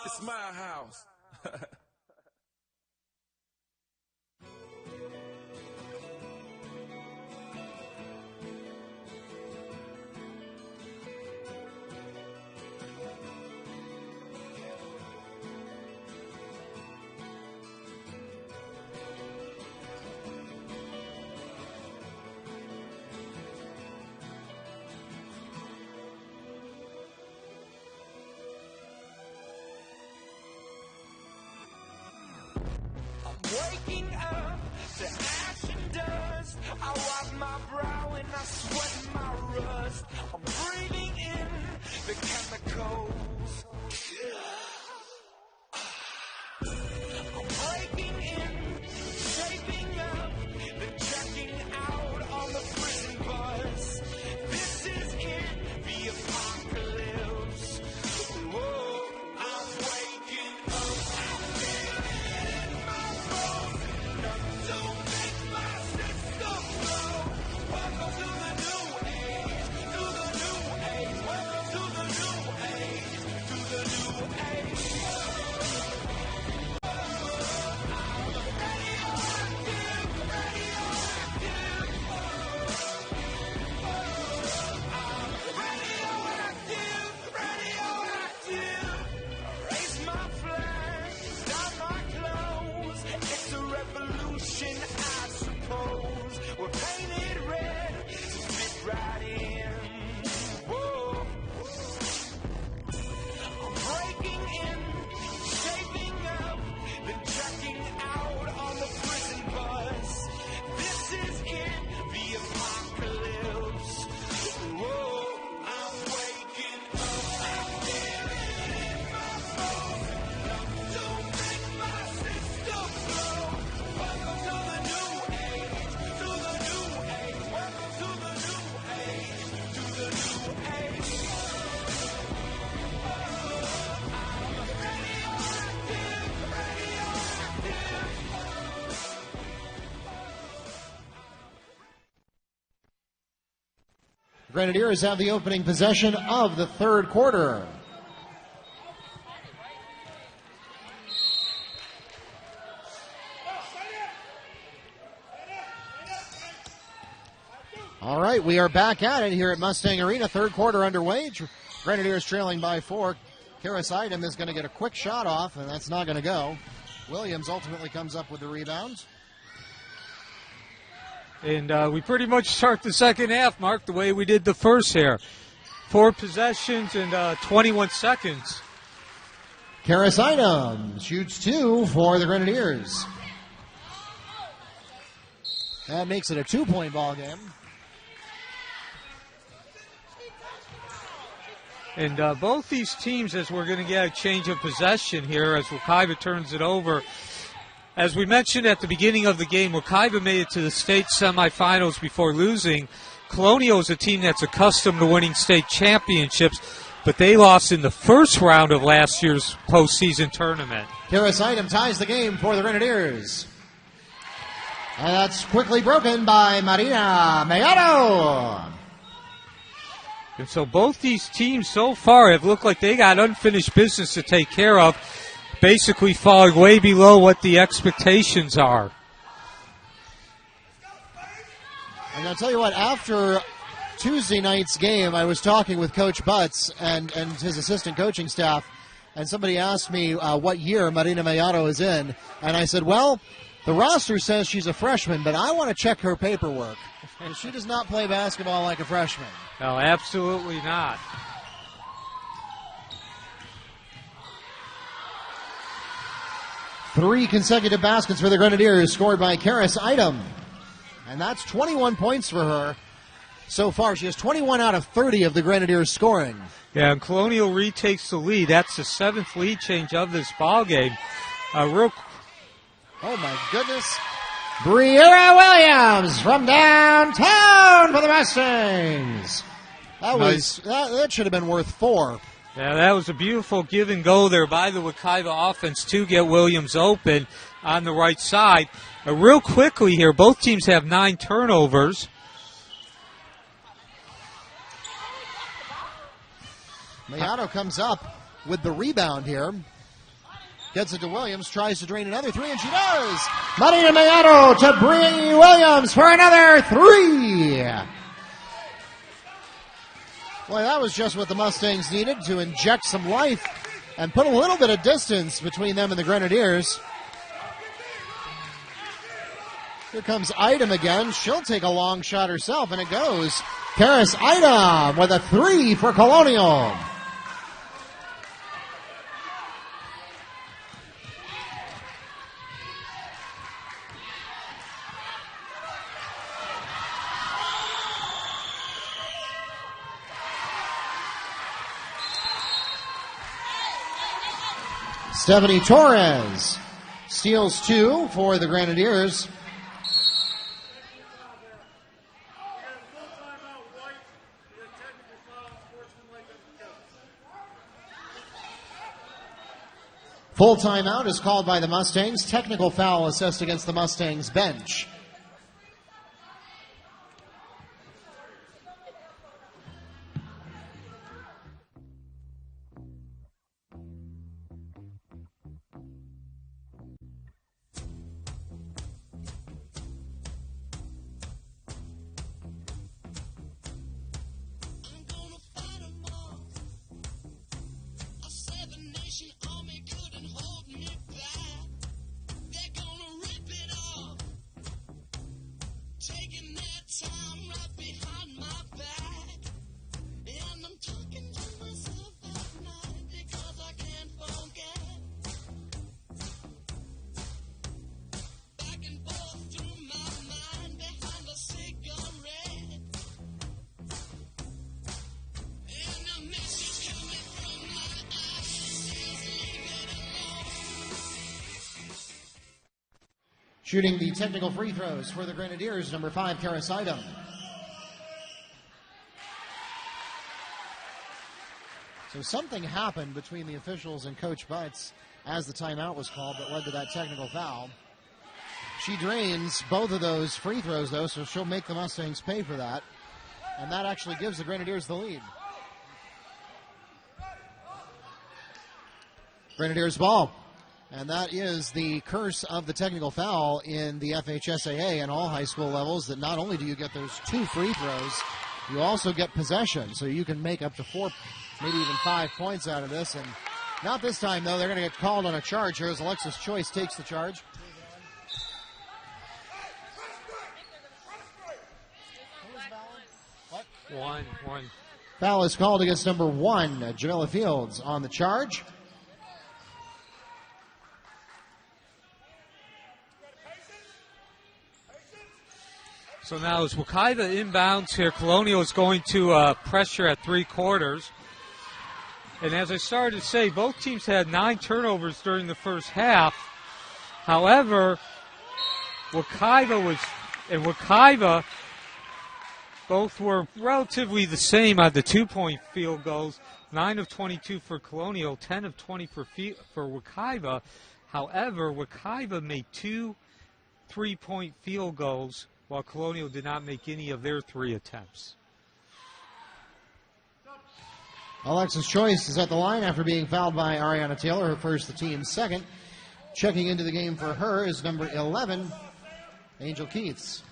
it's my house. Waking up to ash and dust. I wipe my brow and I sweat my rust. I'm breathing in the chemicals. I'm breaking in, shaping up, then checking out on the prison bus. This is it, the apocalypse. Whoa, I'm waking up. Grenadiers have the opening possession of the third quarter. All right, we are back at it here at Mustang Arena. Third quarter underway. Grenadiers trailing by 4. Karis Idem is going to get a quick shot off, and that's not going to go. Williams ultimately comes up with the rebound. And we pretty much start the second half, Mark, the way we did the first here. 4 possessions and 21 seconds. Karis Idem shoots 2 for the Grenadiers. That makes it a 2-point ball game. And both these teams, as we're going to get a change of possession here as Wekiva turns it over. As we mentioned at the beginning of the game, Wekiva made it to the state semifinals before losing. Colonial is a team that's accustomed to winning state championships, but they lost in the first round of last year's postseason tournament. Karis Idem ties the game for the Grenadiers. And that's quickly broken by Marina Mayano. And so both these teams so far have looked like they got unfinished business to take care of, basically falling way below what the expectations are. And I'll tell you what, after Tuesday night's game, I was talking with Coach Butts and his assistant coaching staff, and somebody asked me what year Marina Mayano is in, and I said, well, the roster says she's a freshman, but I want to check her paperwork. And she does not play basketball like a freshman. No, absolutely not. Three consecutive baskets for the Grenadiers scored by Karis Idem. And that's 21 points for her so far. She has 21 out of 30 of the Grenadiers scoring. Yeah, and Colonial retakes the lead. That's the 7th lead change of this ball game. Oh, my goodness. Briera Williams from downtown for the Mustangs. That should have been worth 4. Yeah, that was a beautiful give and go there by the Wekiva offense to get Williams open on the right side. Real quickly here, both teams have 9 turnovers. Mayano comes up with the rebound here. Gets it to Williams, tries to drain another 3, and she does! Marina Mayano to Bree Williams for another 3! Boy, that was just what the Mustangs needed to inject some life and put a little bit of distance between them and the Grenadiers. Here comes Idem again. She'll take a long shot herself, and it goes. Karis Idem with a 3 for Colonial. Stephanie Torres steals 2 for the Grenadiers. Full timeout is called by the Mustangs. Technical foul assessed against the Mustangs bench. Shooting the technical free throws for the Grenadiers, number 5, Karis Idem. So something happened between the officials and Coach Butts as the timeout was called that led to that technical foul. She drains both of those free throws, though, so she'll make the Mustangs pay for that. And that actually gives the Grenadiers the lead. Grenadiers ball. And that is the curse of the technical foul in the FHSAA and all high school levels, that not only do you get those 2 free throws, you also get possession. So you can make up to 4, maybe even 5 points out of this. And not this time, though. They're going to get called on a charge here as Alexis Choice takes the charge. One. Foul is called against number 1, Jamila Fields, on the charge. So now as Wekiva inbounds here, Colonial is going to pressure at 3/4. And as I started to say, both teams had 9 turnovers during the first half. However, Wekiva both were relatively the same on the 2-point field goals. 9 of 22 for Colonial, 10 of 20 for Wekiva. However, Wekiva made 2 3-point field goals, while Colonial did not make any of their 3 attempts. Alexis Choice is at the line after being fouled by Ariana Taylor, her first, the team's second. Checking into the game for her is number 11, Angel Keiths.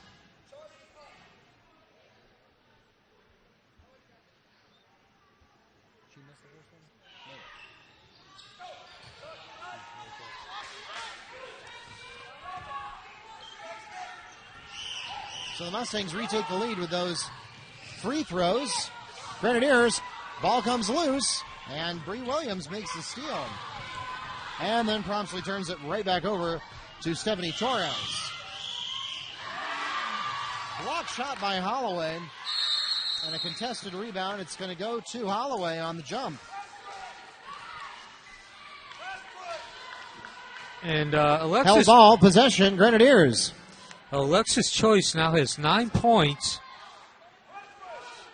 So the Mustangs retake the lead with those free throws. Grenadiers, ball comes loose, and Bree Williams makes the steal. And then promptly turns it right back over to Stephanie Torres. Block shot by Holloway, and a contested rebound. It's going to go to Holloway on the jump. And Held ball, possession, Grenadiers. Alexis Choice now has 9 points.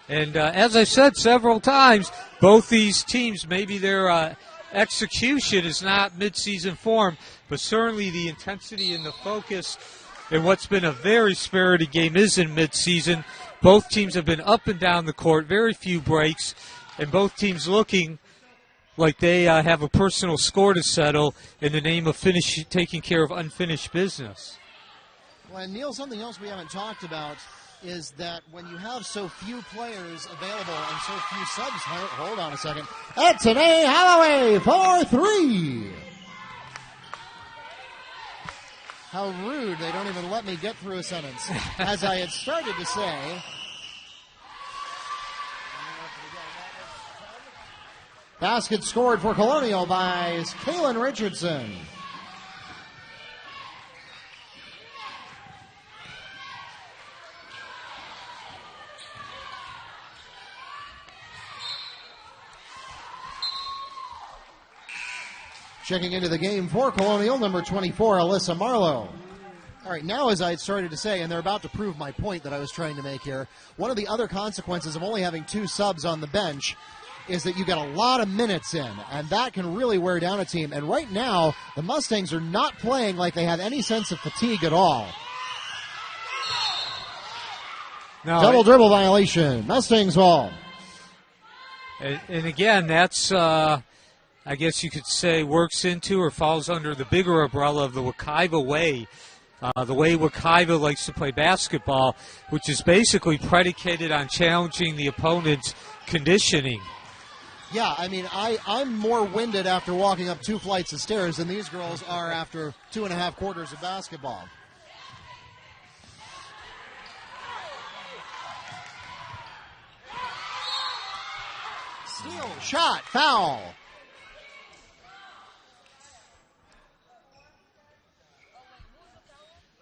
And as I said several times, both these teams, maybe their execution is not midseason form, but certainly the intensity and the focus in what's been a very spirited game is in midseason. Both teams have been up and down the court, very few breaks, and both teams looking like they have a personal score to settle in the name of taking care of unfinished business. Well, and Neil, something else we haven't talked about is that when you have so few players available and so few subs, hold on a second. Etienne Holloway for 3. How rude, they don't even let me get through a sentence. As I had started to say, basket scored for Colonial by Kaylin Richardson. Checking into the game for Colonial, number 24, Alyssa Marlowe. All right, now as I had started to say, and they're about to prove my point that I was trying to make here, one of the other consequences of only having 2 subs on the bench is that you get a lot of minutes in, and that can really wear down a team. And right now, the Mustangs are not playing like they have any sense of fatigue at all. No, Double dribble violation, Mustangs ball. And again, that's... I guess you could say works into or falls under the bigger umbrella of the Wekiva way. The way Wekiva likes to play basketball, which is basically predicated on challenging the opponent's conditioning. Yeah, I mean, I'm more winded after walking up 2 flights of stairs than these girls are after 2.5 quarters of basketball. Steal, shot, foul.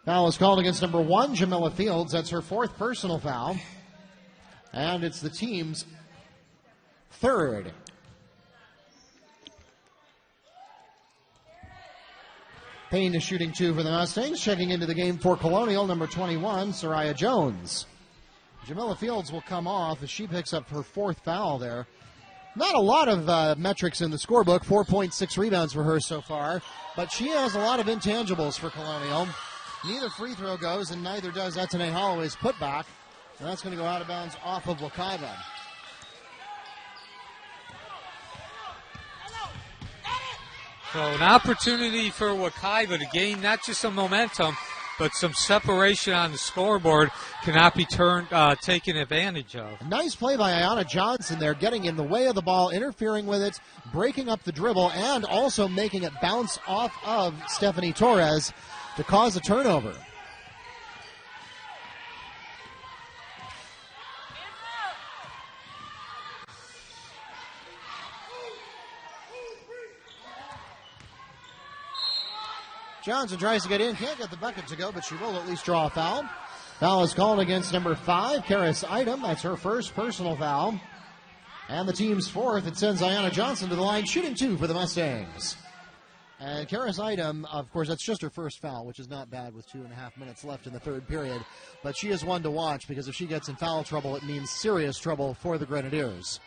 Foul is called against number 1, Jamila Fields. That's her 4th personal foul. And it's the team's 3rd. Payne is shooting 2 for the Mustangs. Checking into the game for Colonial, number 21, Soraya Jones. Jamila Fields will come off as she picks up her 4th foul there. Not a lot of metrics in the scorebook, 4.6 rebounds for her so far, but she has a lot of intangibles for Colonial. Neither free throw goes, and neither does Etienne Holloway's putback. And that's going to go out of bounds off of Wekiva. So an opportunity for Wekiva to gain not just some momentum, but some separation on the scoreboard cannot be taken advantage of. Nice play by Ayanna Johnson there, getting in the way of the ball, interfering with it, breaking up the dribble, and also making it bounce off of Stephanie Torres to cause a turnover. Johnson tries to get in, can't get the bucket to go, but she will at least draw a foul. Foul is called against number 5, Karis Idem. That's her first personal foul. And the team's fourth. It sends Ayanna Johnson to the line, shooting 2 for the Mustangs. And Karis Idem, of course, that's just her first foul, which is not bad with 2.5 minutes left in the third period. But she is one to watch because if she gets in foul trouble, it means serious trouble for the Grenadiers.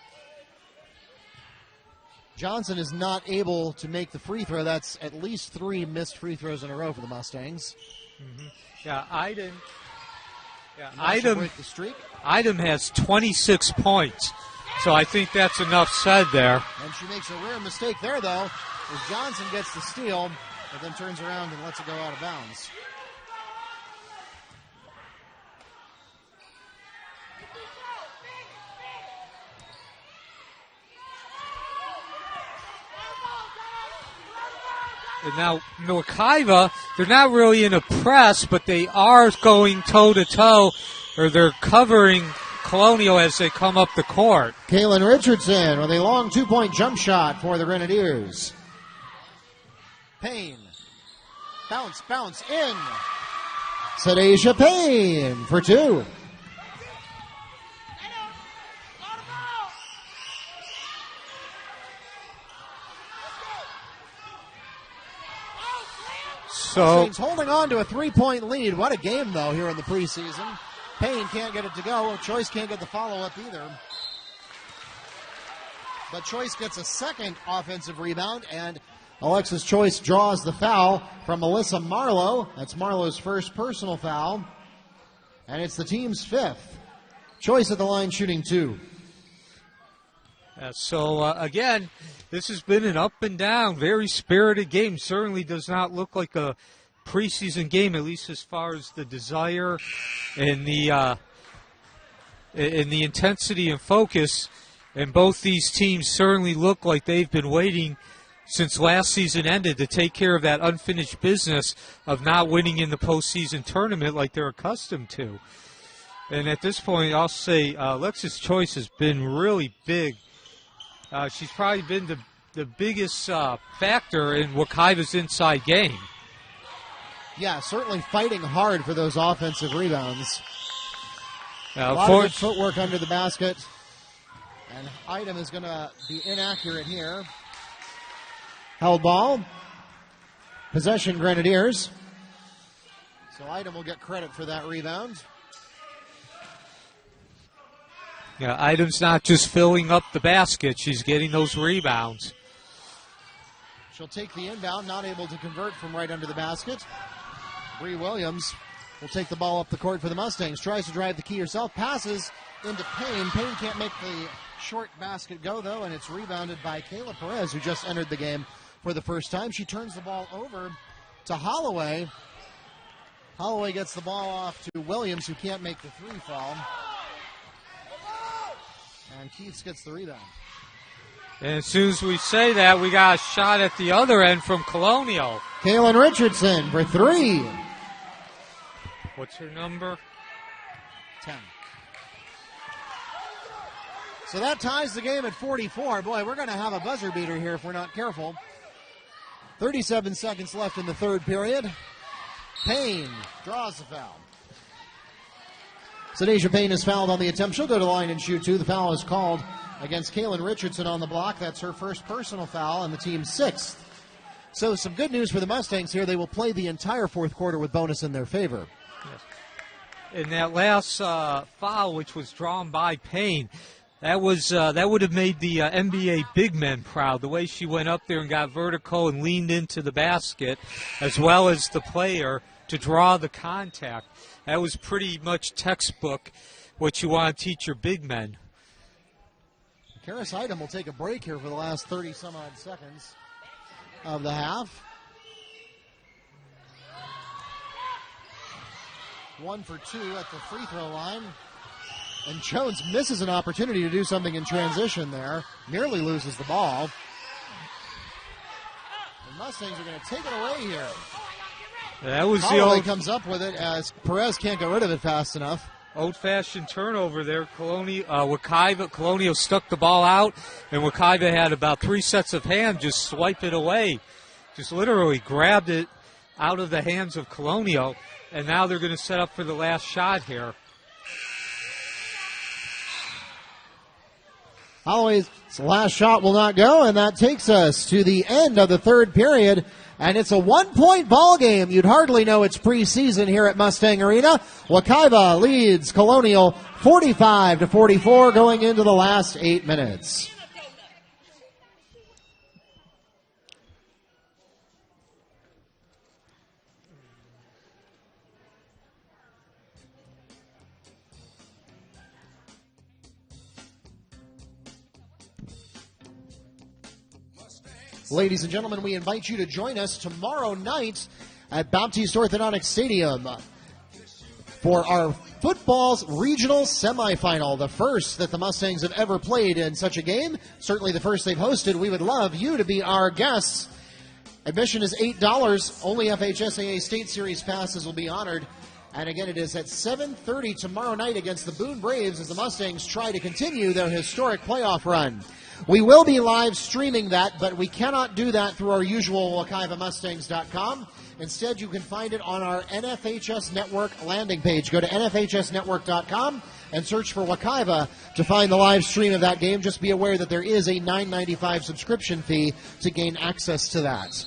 Johnson is not able to make the free throw. That's at least 3 missed free throws in a row for the Mustangs. Mm-hmm. Yeah, Idem Break the streak. Idem has 26 points, so I think that's enough said there. And she makes a rare mistake there, though, as Johnson gets the steal, but then turns around and lets it go out of bounds. And now, Wekiva, they're not really in a press, but they are going toe-to-toe, or they're covering Colonial as they come up the court. Kaylin Richardson with a long 2-point jump shot for the Grenadiers. Payne. Bounce, in. Sadasia Payne for 2. So Mustangs holding on to a 3-point lead. What a game, though, here in the preseason. Payne can't get it to go. Choice can't get the follow-up either. But Choice gets a second offensive rebound, and Alexis Choice draws the foul from Melissa Marlowe. That's Marlowe's first personal foul, and it's the team's 5th. Choice at the line shooting 2. Again, this has been an up and down, very spirited game. Certainly does not look like a preseason game, at least as far as the desire and the intensity and focus. And both these teams certainly look like they've been waiting since last season ended to take care of that unfinished business of not winning in the postseason tournament like they're accustomed to. And at this point, I'll say Alexis Choice has been really big. She's probably been the biggest factor in Wekiva's inside game. Yeah, certainly fighting hard for those offensive rebounds. A lot of good footwork under the basket. And Idem is going to be inaccurate here. Held ball. Possession Grenadiers. So Idem will get credit for that rebound. Yeah, Idem's not just filling up the basket. She's getting those rebounds. She'll take the inbound, not able to convert from right under the basket. Bree Williams will take the ball up the court for the Mustangs. Tries to drive the key herself. Passes into Payne. Payne can't make the short basket go, though, and it's rebounded by Kayla Perez, who just entered the game for the first time. She turns the ball over to Holloway. Holloway gets the ball off to Williams, who can't make the 3 fall. And Keiths gets the rebound. And as soon as we say that, we got a shot at the other end from Colonial. Kaylin Richardson for 3. What's her number? 10. So that ties the game at 44. Boy, we're going to have a buzzer beater here if we're not careful. 37 seconds left in the third period. Payne draws the foul. Sadasia Payne is fouled on the attempt. She'll go to the line and shoot 2. The foul is called against Kaylin Richardson on the block. That's her first personal foul and the team's 6th. So some good news for the Mustangs here. They will play the entire fourth quarter with bonus in their favor. Yes. And that last foul, which was drawn by Payne, that would have made the NBA big men proud. The way she went up there and got vertical and leaned into the basket, as well as the player, to draw the contact. That was pretty much textbook what you want to teach your big men. Karis Item will take a break here for the last 30-some-odd seconds of the half. 1 for 2 at the free throw line. And Jones misses an opportunity to do something in transition there. Nearly loses the ball. The Mustangs are going to take it away here. That was Holloway the old comes up with it as Perez can't get rid of it fast enough. old-fashioned turnover there. Wekiva, Colonial stuck the ball out, and Wekiva had about 3 sets of hands, just swipe it away. Just literally grabbed it out of the hands of Colonial, and now they're going to set up for the last shot here. Holloway's last shot will not go, and that takes us to the end of the third period. And it's a 1-point ball game. You'd hardly know it's preseason here at Mustang Arena. Wekiva leads Colonial 45-44 going into the last 8 minutes. Ladies and gentlemen, we invite you to join us tomorrow night at Baptiste Orthodontic Stadium for our football's regional semifinal, the first that the Mustangs have ever played in such a game, certainly the first they've hosted. We would love you to be our guests. Admission is $8. Only FHSAA State Series passes will be honored. And again, it is at 7:30 tomorrow night against the Boone Braves as the Mustangs try to continue their historic playoff run. We will be live streaming that, but we cannot do that through our usual WekivaMustangs.com. Instead, you can find it on our NFHS Network landing page. Go to NFHSNetwork.com and search for Wekiva to find the live stream of that game. Just be aware that there is a $9.95 subscription fee to gain access to that.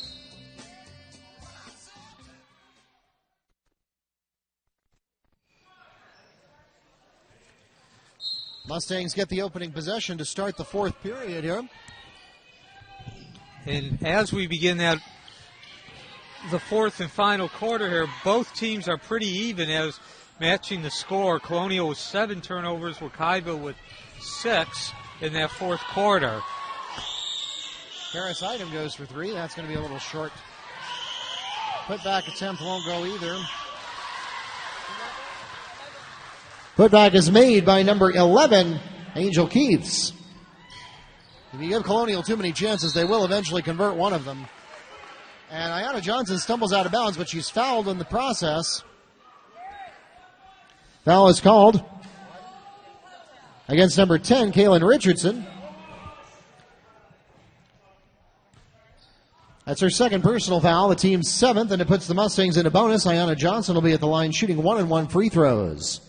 Mustangs get the opening possession to start the fourth period here. And as we begin the fourth and final quarter here, both teams are pretty even as matching the score. Colonial with 7 turnovers, Wekiva with 6 in that fourth quarter. Karis Item goes for 3. That's going to be a little short. Putback attempt won't go either. Putback is made by number 11, Angel Keeves. If you give Colonial too many chances, they will eventually convert one of them. And Ayanna Johnson stumbles out of bounds, but she's fouled in the process. Foul is called against number 10, Kaylin Richardson. That's her second personal foul, the team's 7th, and it puts the Mustangs in a bonus. Ayanna Johnson will be at the line shooting 1-and-1 free throws.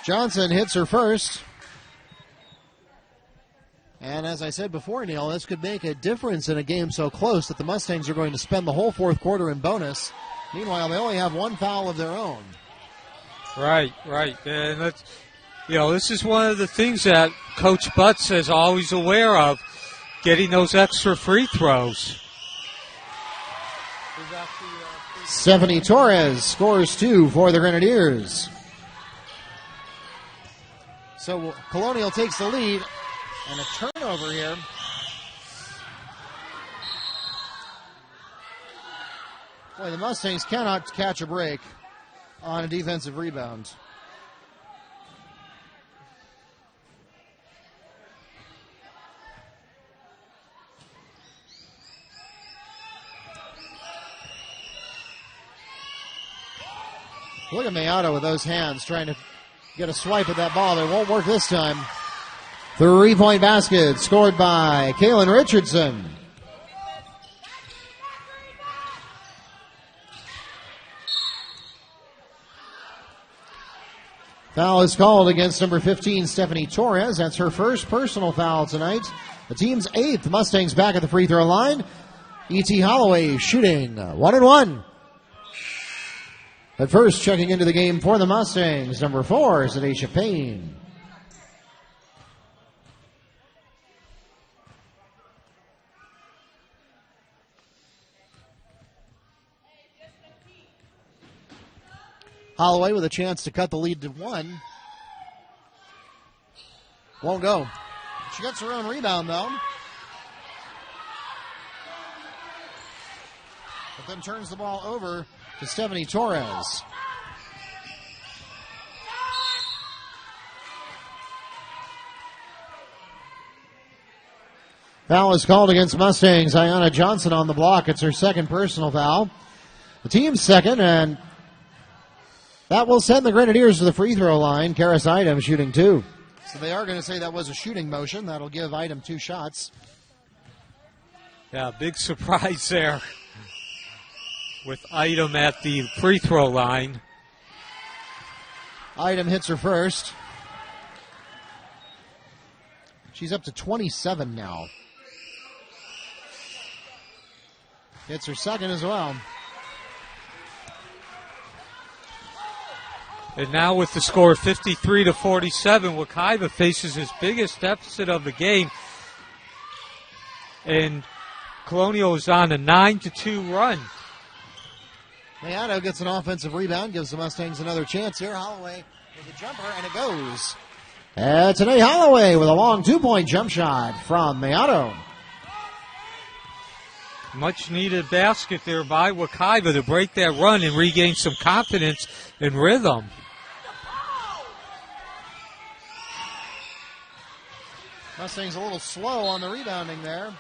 Johnson hits her first. And as I said before, Neil, this could make a difference in a game so close that the Mustangs are going to spend the whole fourth quarter in bonus. Meanwhile, they only have 1 foul of their own. Right. And that's, this is one of the things that Coach Butts is always aware of, getting those extra free throws. Stephanie Torres scores 2 for the Grenadiers. So Colonial takes the lead, and a turnover here. Boy, the Mustangs cannot catch a break on a defensive rebound. Look at Mayato with those hands trying to get a swipe at that ball. It won't work this time. 3-point basket scored by Kaylin Richardson. Foul is called against number 15, Stephanie Torres. That's her first personal foul tonight. The team's 8th. Mustangs back at the free throw line. E.T. Holloway shooting 1-and-1. But first, checking into the game for the Mustangs, number 4, Zadesha Payne. Holloway with a chance to cut the lead to 1. Won't go. She gets her own rebound, though. But then turns the ball over to Stephanie Torres. Foul is called against Mustangs. Ayanna Johnson on the block. It's her second personal foul. The team's second, and that will send the Grenadiers to the free throw line. Karis Idem shooting 2. So they are going to say that was a shooting motion. That'll give Idem 2 shots. Yeah, big surprise there with Idem at the free throw line. Idem hits her first. She's up to 27 now. Hits her second as well. And now with the score 53-47, Wekiva faces his biggest deficit of the game. And Colonial is on a 9-2 run. Mayano gets an offensive rebound, gives the Mustangs another chance here. Holloway with a jumper, and it goes. Today Holloway with a long 2-point jump shot from Mayano. Much needed basket there by Wekiva to break that run and regain some confidence and rhythm. Mustangs a little slow on the rebounding there.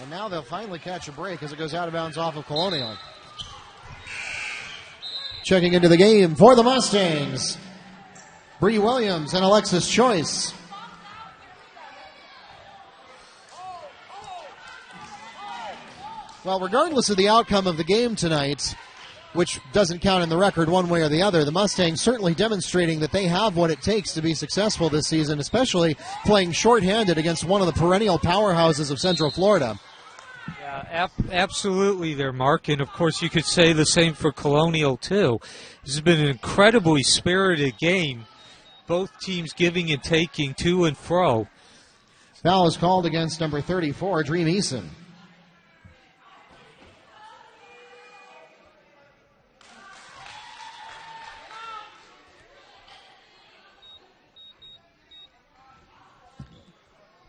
And now they'll finally catch a break as it goes out of bounds off of Colonial. Checking into the game for the Mustangs, Bree Williams and Alexis Choice. Well, regardless of the outcome of the game tonight, which doesn't count in the record one way or the other, the Mustangs certainly demonstrating that they have what it takes to be successful this season, especially playing shorthanded against one of the perennial powerhouses of Central Florida. Yeah, absolutely there, Mark. And, of course, you could say the same for Colonial, too. This has been an incredibly spirited game, both teams giving and taking to and fro. Foul is called against number 34, Dream Eason.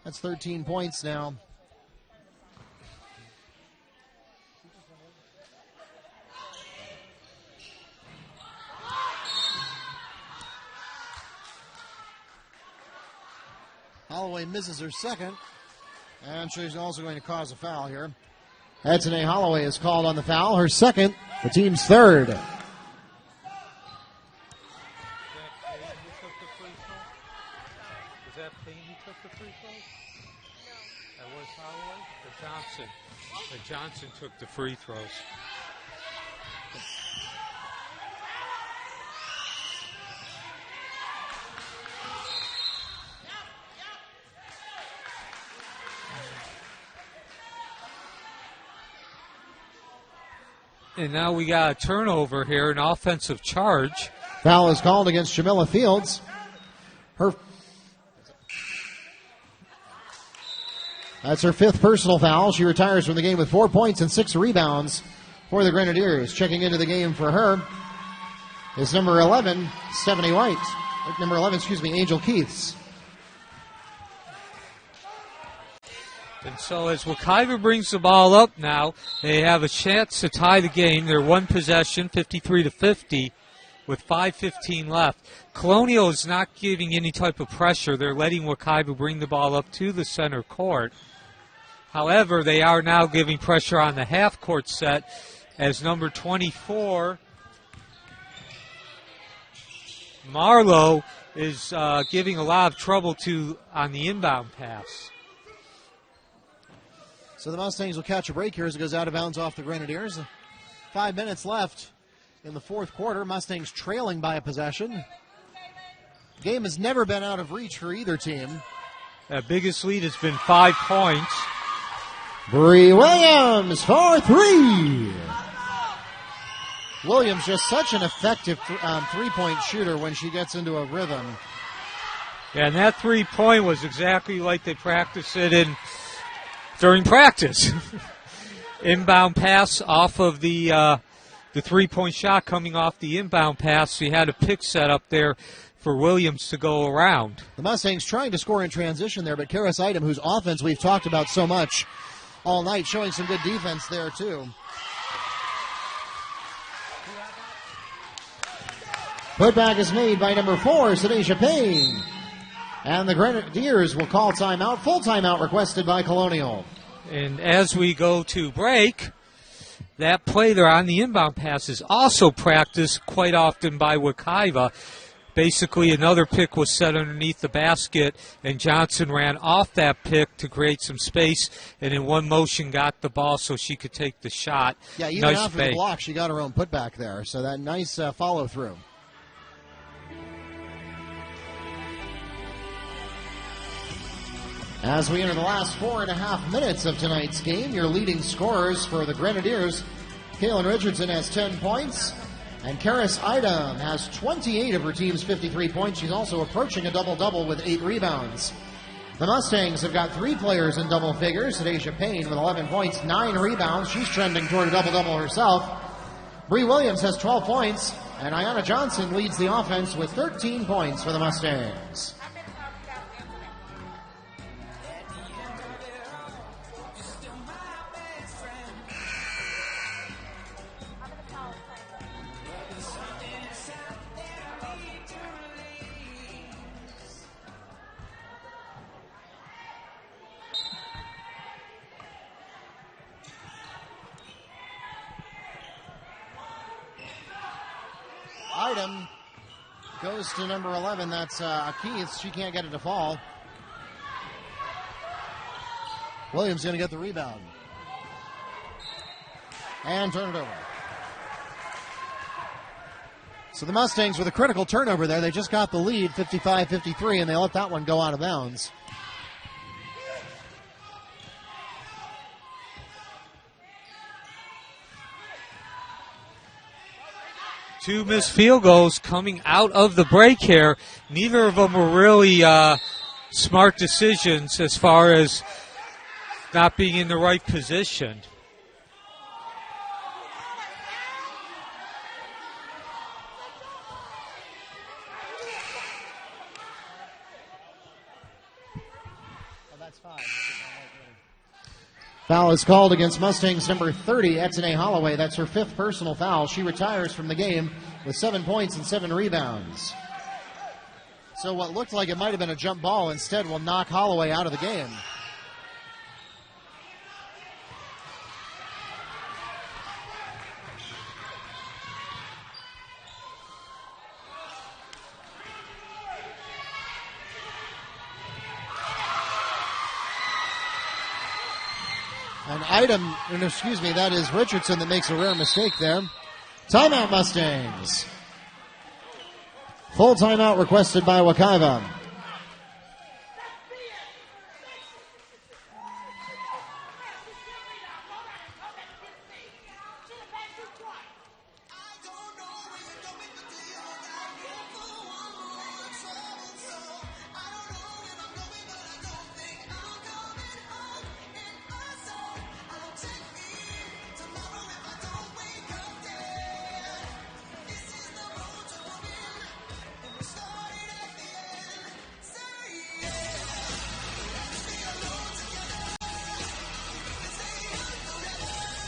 That's 13 points now. Holloway misses her second, and she's also going to cause a foul here. Hetane Holloway is called on the foul, her second, the team's third. Is that Payne who took the free throw? No. That was Holloway or Johnson? Johnson took the free throws. And now we got a turnover here, an offensive charge. Foul is called against Jamila Fields. That's her fifth personal foul. She retires from the game with 4 points and 6 rebounds for the Grenadiers. Checking into the game for her is number 11, Stephanie White. Number 11, Angel Keiths. And so as Wekiva brings the ball up now, they have a chance to tie the game. They're one possession, 53-50, with 5:15 left. Colonial is not giving any type of pressure. They're letting Wekiva bring the ball up to the center court. However, they are now giving pressure on the half-court set as number 24, Marlowe, is giving a lot of trouble on the inbound pass. So the Mustangs will catch a break here as it goes out of bounds off the Grenadiers. 5 minutes left in the fourth quarter. Mustangs trailing by a possession. Game has never been out of reach for either team. Their biggest lead has been 5 points. Bree Williams for 3. Williams just such an effective three-point shooter when she gets into a rhythm. Yeah, and that 3-point was exactly like they practiced it during practice. Inbound pass off of the the three-point shot coming off the inbound pass. So he had a pick set up there for Williams to go around. The Mustangs trying to score in transition there, but Karis Idem, whose offense we've talked about so much all night, showing some good defense there too. Putback is made by number 4, Sadisha Payne. And the Grenadiers will call timeout. Full timeout requested by Colonial. And as we go to break, that play there on the inbound pass is also practiced quite often by Wekiva. Basically, another pick was set underneath the basket, and Johnson ran off that pick to create some space, and in one motion got the ball so she could take the shot. Yeah, even nice after the block, she got her own putback there. So that nice follow-through. As we enter the last 4.5 minutes of tonight's game, your leading scorers for the Grenadiers, Kaylin Richardson has 10 points, and Karis Idem has 28 of her team's 53 points. She's also approaching a double-double with 8 rebounds. The Mustangs have got 3 players in double figures. Sadisha Payne with 11 points, 9 rebounds. She's trending toward a double-double herself. Bree Williams has 12 points, and Ayanna Johnson leads the offense with 13 points for the Mustangs. Idem goes to number 11. That's Keith. She can't get it to fall. Williams going to get the rebound. And turn it over. So the Mustangs with a critical turnover there. They just got the lead, 55-53, and they let that one go out of bounds. Two missed field goals coming out of the break here. Neither of them were really smart decisions as far as not being in the right position. Foul is called against Mustangs number 30, Etsine Holloway. That's her 5th personal foul. She retires from the game with 7 points and 7 rebounds. So what looked like it might have been a jump ball instead will knock Holloway out of the game. That is Richardson that makes a rare mistake there. Timeout, Mustangs. Full timeout requested by Wekiva.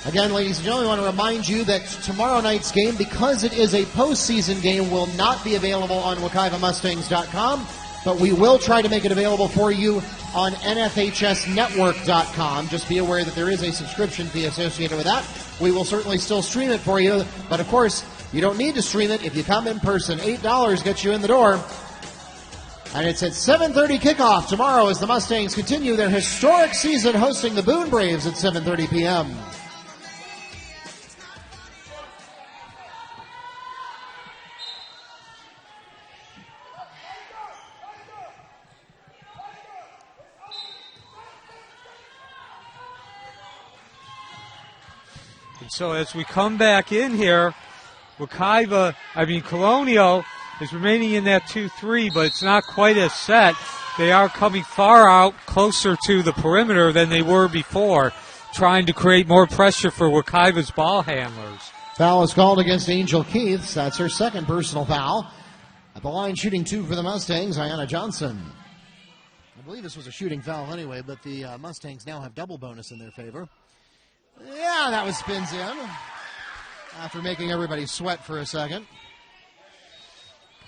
Again, ladies and gentlemen, we want to remind you that tomorrow night's game, because it is a postseason game, will not be available on WekivaMustangs.com, but we will try to make it available for you on NFHSNetwork.com. Just be aware that there is a subscription fee associated with that. We will certainly still stream it for you, but of course, you don't need to stream it if you come in person. $8 gets you in the door. And it's at 7:30 kickoff tomorrow as the Mustangs continue their historic season hosting the Boone Braves at 7:30 p.m. So as we come back in here, Colonial is remaining in that 2-3, but it's not quite as set. They are coming far out, closer to the perimeter than they were before, trying to create more pressure for Wekiva's ball handlers. Foul is called against Angel Keiths. That's her second personal foul. At the line, shooting 2 for the Mustangs, Ayanna Johnson. I believe this was a shooting foul anyway, but the Mustangs now have double bonus in their favor. Yeah, that was spins in after making everybody sweat for a second.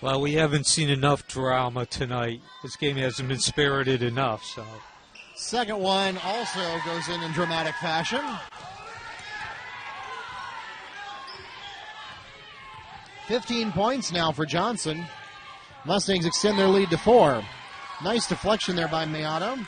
Well, we haven't seen enough drama tonight. This game hasn't been spirited enough, so. Second one also goes in dramatic fashion. 15 points now for Johnson. Mustangs extend their lead to 4. Nice deflection there by Miato.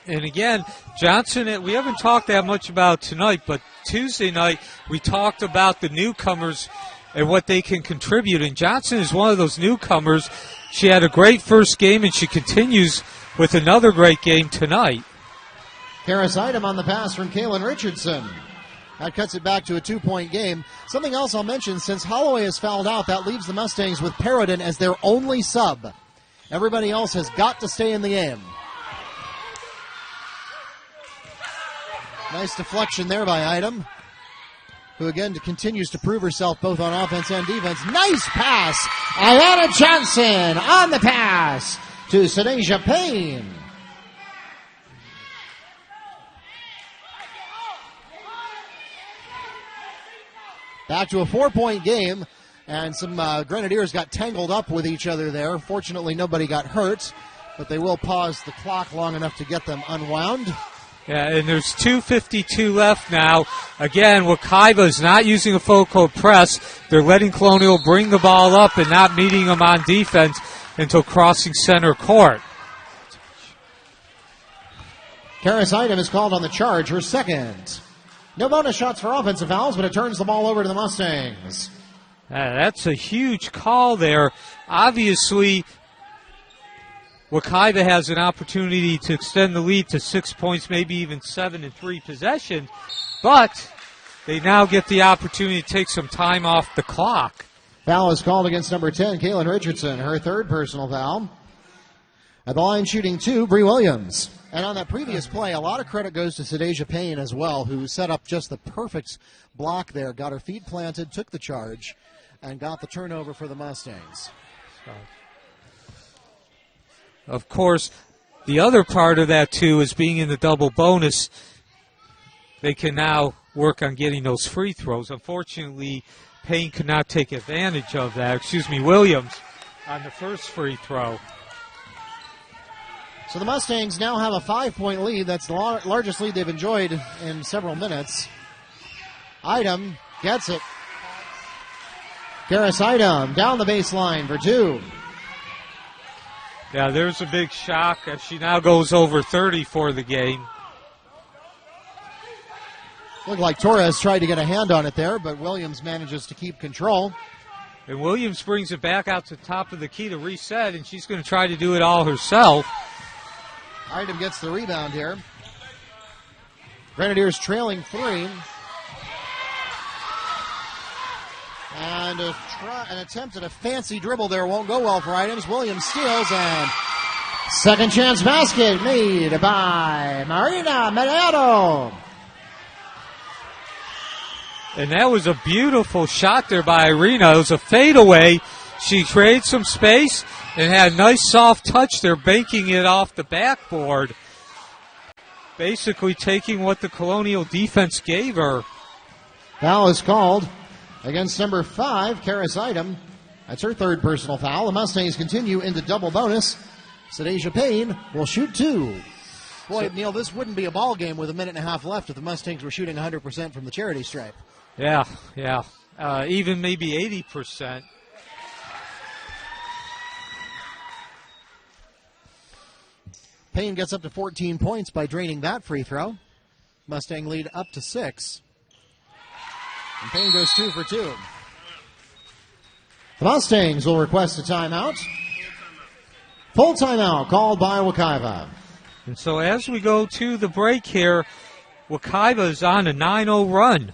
And again, Johnson, we haven't talked that much about tonight, but Tuesday night we talked about the newcomers and what they can contribute. And Johnson is one of those newcomers. She had a great first game, and she continues with another great game tonight. Karis Idem on the pass from Kaylin Richardson. That cuts it back to a 2-point game. Something else I'll mention, since Holloway has fouled out, that leaves the Mustangs with Perrodin as their only sub. Everybody else has got to stay in the game. Nice deflection there by Idem, who again continues to prove herself both on offense and defense. Nice pass. Ayanna Johnson on the pass to Sadasia Payne. Back to a 4-point game, and some Grenadiers got tangled up with each other there. Fortunately, nobody got hurt, but they will pause the clock long enough to get them unwound. Yeah, and there's 2:52 left now. Again, Wekiva is not using a full court press. They're letting Colonial bring the ball up and not meeting them on defense until crossing center court. Karis Idem is called on the charge, her second. No bonus shots for offensive fouls, but it turns the ball over to the Mustangs. That's a huge call there. Obviously, Wekiva has an opportunity to extend the lead to 6 points, maybe even 7 in 3 possessions, but they now get the opportunity to take some time off the clock. Foul is called against number 10, Kaylin Richardson, her third personal foul. At the line shooting 2, Bree Williams. And on that previous play, a lot of credit goes to Sadasia Payne as well, who set up just the perfect block there, got her feet planted, took the charge, and got the turnover for the Mustangs. Of course, the other part of that, too, is being in the double bonus. They can now work on getting those free throws. Unfortunately, Payne could not take advantage of that. Williams on the first free throw. So the Mustangs now have a 5-point lead. That's the largest lead they've enjoyed in several minutes. Idem gets it. Karis Idem down the baseline for 2. Yeah, there's a big shock as she now goes over 30 for the game. Looked like Torres tried to get a hand on it there, but Williams manages to keep control. And Williams brings it back out to the top of the key to reset, and she's going to try to do it all herself. Idem gets the rebound here. Grenadiers trailing 3. And an attempt at a fancy dribble there won't go well for Idem. Williams steals, and second chance basket made by Marina Mediato. And that was a beautiful shot there by Irina. It was a fadeaway. She created some space and had a nice soft touch there, banking it off the backboard. Basically taking what the Colonial defense gave her. Foul is called against number 5, Karis Idem. That's her third personal foul. The Mustangs continue into double bonus. Sadasia Payne will shoot 2. Boy, Neil, this wouldn't be a ball game with a minute and a half left if the Mustangs were shooting 100% from the charity stripe. Yeah. Even maybe 80%. Payne gets up to 14 points by draining that free throw. Mustang lead up to 6. And Payne goes 2 for 2. The Mustangs will request a timeout. Full timeout called by Wekiva. And so as we go to the break here, Wekiva is on a 9-0 run.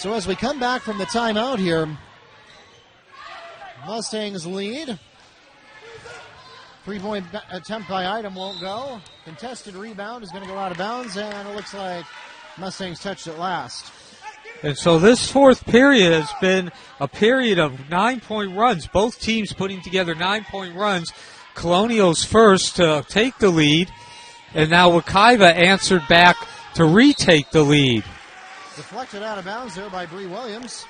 So as we come back from the timeout here, Mustangs lead. 3-point attempt by Item won't go. Contested rebound is going to go out of bounds, and it looks like Mustangs touched it last. And so this fourth period has been a period of 9-point runs. Both teams putting together 9-point runs. Colonial's first to take the lead, and now Wekiva answered back to retake the lead. Deflected out of bounds there by Bree Williams.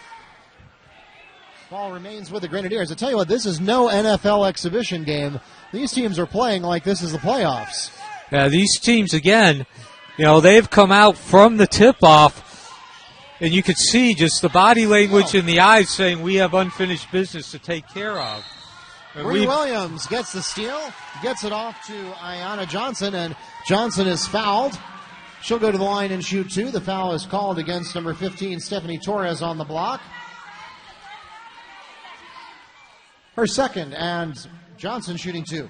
Ball remains with the Grenadiers. I tell you what, this is no NFL exhibition game. These teams are playing like this is the playoffs. Yeah, these teams, again, they've come out from the tip-off, and you could see just the body language in the eyes saying we have unfinished business to take care of. Bree Williams gets the steal, gets it off to Ayanna Johnson, and Johnson is fouled. She'll go to the line and shoot two. The foul is called against number 15, Stephanie Torres, on the block. Her second, and Johnson shooting two.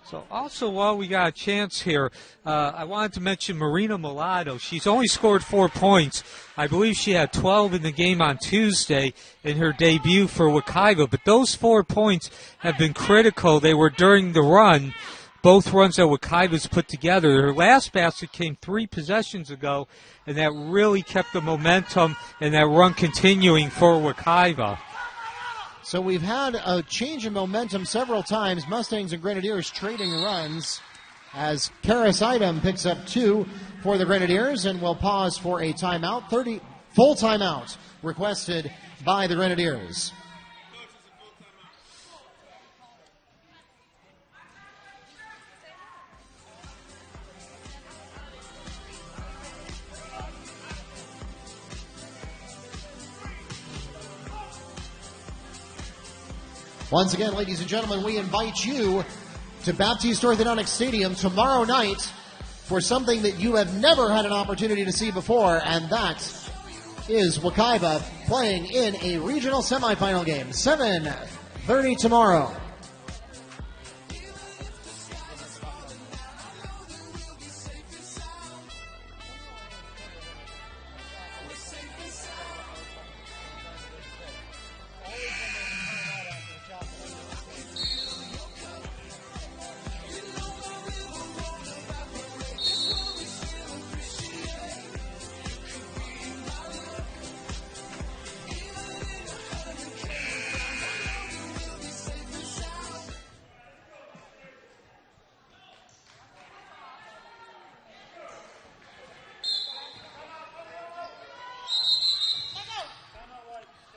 So also, while we got a chance here, I wanted to mention Marina Mulatto. She's only scored 4 points. I believe she had 12 in the game on Tuesday in her debut for Wekiva. But those 4 points have been critical. They were during the run, both runs that Wekiva's put together. Her last basket came 3 possessions ago, and that really kept the momentum and that run continuing for Wekiva. So we've had a change in momentum several times. Mustangs and Grenadiers trading runs as Karis Item picks up 2 for the Grenadiers, and will pause for a timeout. Full timeout requested by the Grenadiers. Once again, ladies and gentlemen, we invite you to Baptiste Orthodontic Stadium tomorrow night for something that you have never had an opportunity to see before, and that is Wekiva playing in a regional semifinal game. 7:30 tomorrow.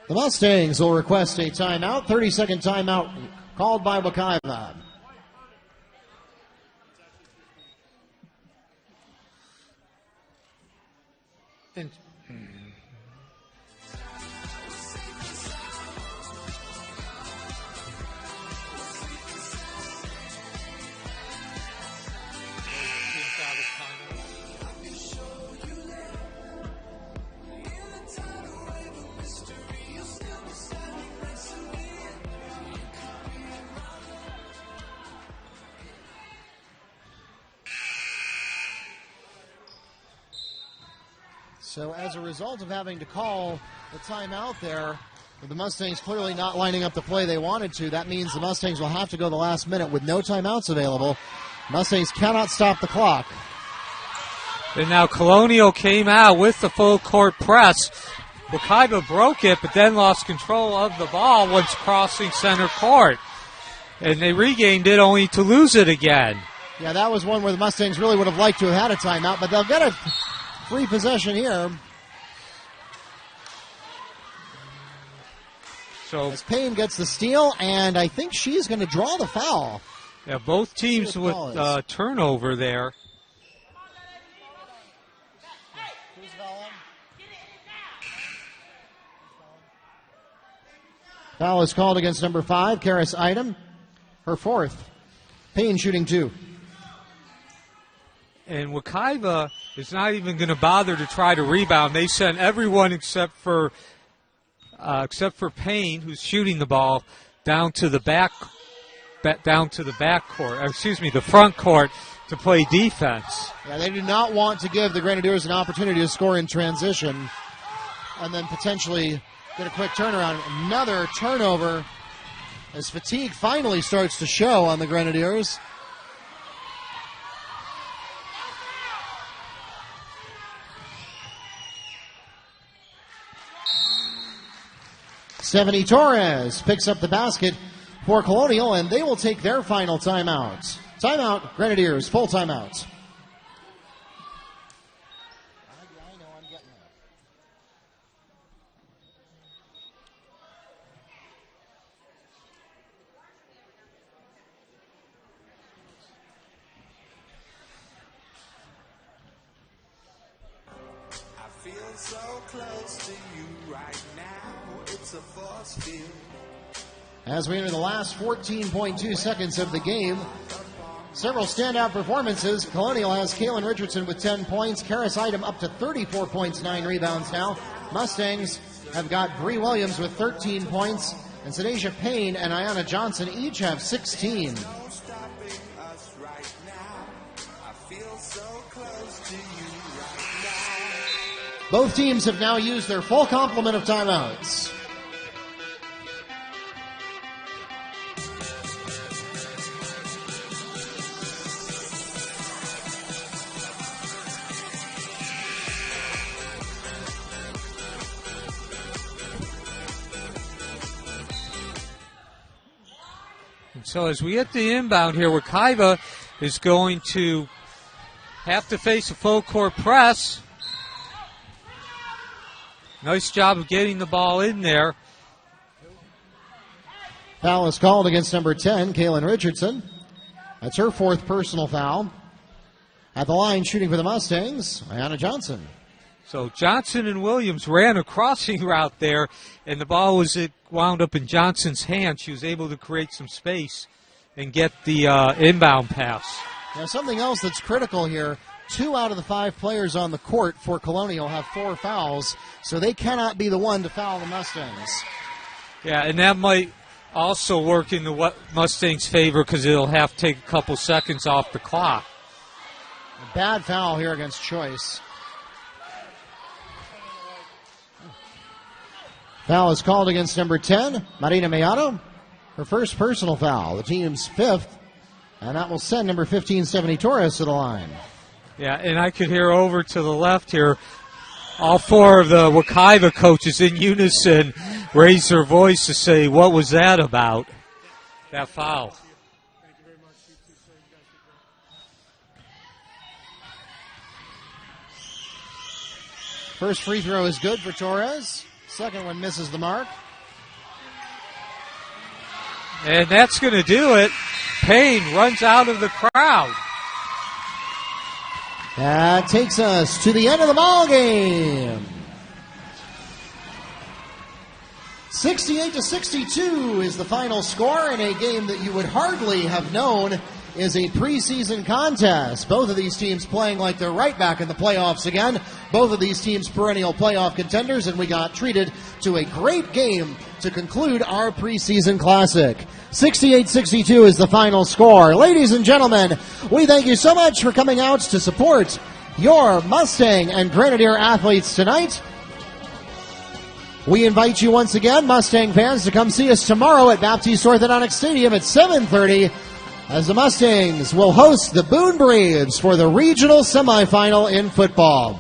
The Mustangs will request a timeout. 30-second timeout called by Wekiva. So as a result of having to call the timeout there, with the Mustangs clearly not lining up the play they wanted to, that means the Mustangs will have to go the last minute with no timeouts available. Mustangs cannot stop the clock. And now Colonial came out with the full court press. Wekiva broke it, but then lost control of the ball once crossing center court. And they regained it only to lose it again. Yeah, that was one where the Mustangs really would have liked to have had a timeout, but they'll get a free possession here. So as Payne gets the steal, and I think she's going to draw the foul. Yeah, both teams with turnover there. Foul is called against number 5, Karis Item, her fourth. Payne shooting 2. And Wekiva is not even going to bother to try to rebound. They sent everyone except for Payne, who's shooting the ball, down to the front court to play defense. Yeah, they do not want to give the Grenadiers an opportunity to score in transition. and then potentially get a quick turnaround. Another turnover as fatigue finally starts to show on the Grenadiers. Stephanie Torres picks up the basket for Colonial, and they will take their final timeout. Timeout, Grenadiers, full timeout. I feel so close to you right now. It's a force field. As we enter the last 14.2 seconds of the game, several standout performances. Colonial has Kaylin Richardson with 10 points. Karis Idem up to 34 points, 9 rebounds now. Mustangs have got Bree Williams with 13 points. And Sadasia Payne and Ayanna Johnson each have 16. Both teams have now used their full complement of timeouts. So as we get the inbound here, Wekiva is going to have to face a full court press. Nice job of getting the ball in there. Foul is called against number 10, Kaylin Richardson. That's her fourth personal foul. At the line, shooting for the Mustangs, Ayanna Johnson. So Johnson and Williams ran a crossing route there, and the ball wound up in Johnson's hand. She was able to create some space and get the inbound pass. Now, something else that's critical here, 2 out of the 5 players on the court for Colonial have 4 fouls, so they cannot be the one to foul the Mustangs. Yeah, and that might also work in the Mustangs' favor because it'll have to take a couple seconds off the clock. A bad foul here against Choice. Foul is called against number 10, Marina Mayano. Her first personal foul, the team's 5th, and that will send number 15, Stephanie Torres, to the line. Yeah, and I could hear over to the left here, all 4 of the Wekiva coaches in unison raise their voice to say, what was that about, that foul? First free throw is good for Torres. Second one misses the mark. And that's going to do it. Payne runs out of the crowd. That takes us to the end of the ball game. 68-62 is the final score in a game that you would hardly have known is a preseason contest. Both of these teams playing like they're right back in the playoffs again. Both of these teams perennial playoff contenders, and we got treated to a great game to conclude our preseason classic. 68-62 is the final score. Ladies and gentlemen, we thank you so much for coming out to support your Mustang and Grenadier athletes tonight. We invite you once again, Mustang fans, to come see us tomorrow at Baptiste Orthodontic Stadium at 7:30 as the Mustangs will host the Boone Braves for the regional semifinal in football.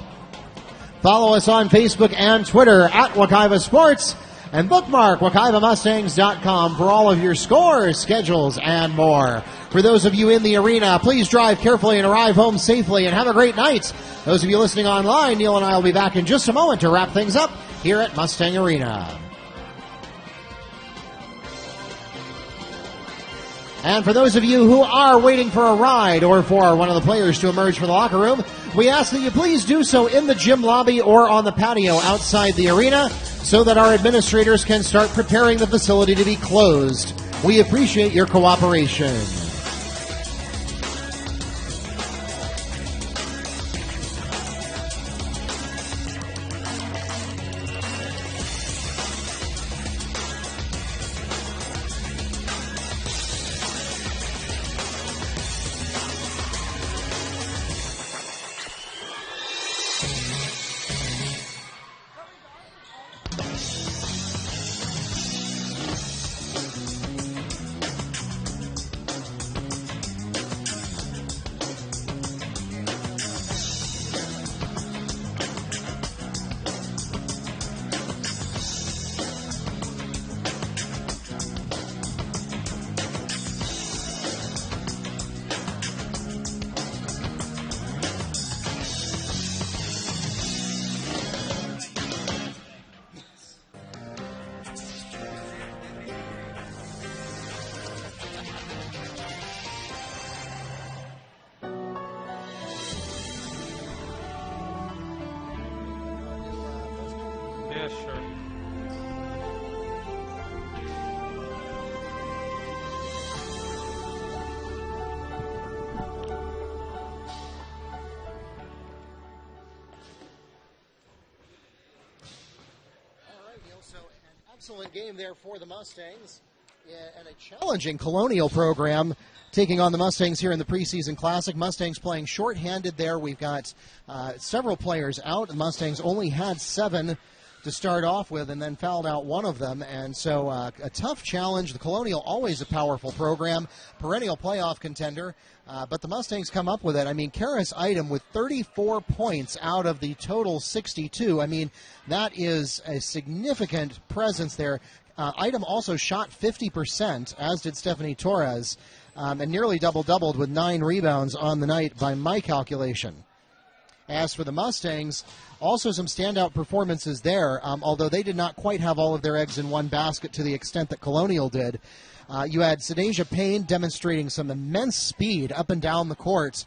Follow us on Facebook and Twitter at Wekiva Sports, and bookmark WekivaMustangs.com for all of your scores, schedules, and more. For those of you in the arena, please drive carefully and arrive home safely, and have a great night. Those of you listening online, Neil and I will be back in just a moment to wrap things up here at Mustang Arena. And for those of you who are waiting for a ride or for one of the players to emerge from the locker room, we ask that you please do so in the gym lobby or on the patio outside the arena so that our administrators can start preparing the facility to be closed. We appreciate your cooperation. sure. So an excellent game there for the Mustangs, and a challenging Colonial program taking on the Mustangs here in the preseason classic. Mustangs playing shorthanded there. We've got several players out. The Mustangs only had 7 to start off with and then fouled out one of them, and so a tough challenge. The Colonial, always a powerful program, perennial playoff contender, but the Mustangs come up with it. I mean, Karis Item with 34 points out of the total 62. I mean, that is a significant presence there. Item also shot 50%, as did Stephanie Torres, and nearly double-doubled with 9 rebounds on the night by my calculation. As for the Mustangs, also some standout performances there, although they did not quite have all of their eggs in one basket to the extent that Colonial did. You had Sadasia Payne demonstrating some immense speed up and down the court,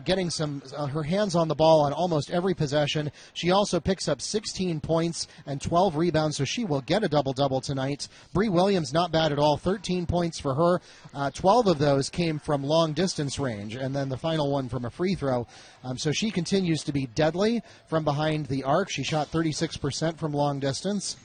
getting her hands on the ball on almost every possession. She also picks up 16 points and 12 rebounds, so she will get a double-double tonight. Bree Williams, not bad at all, 13 points for her. 12 of those came from long-distance range, and then the final one from a free throw. So she continues to be deadly from behind the arc. She shot 36% from long distance.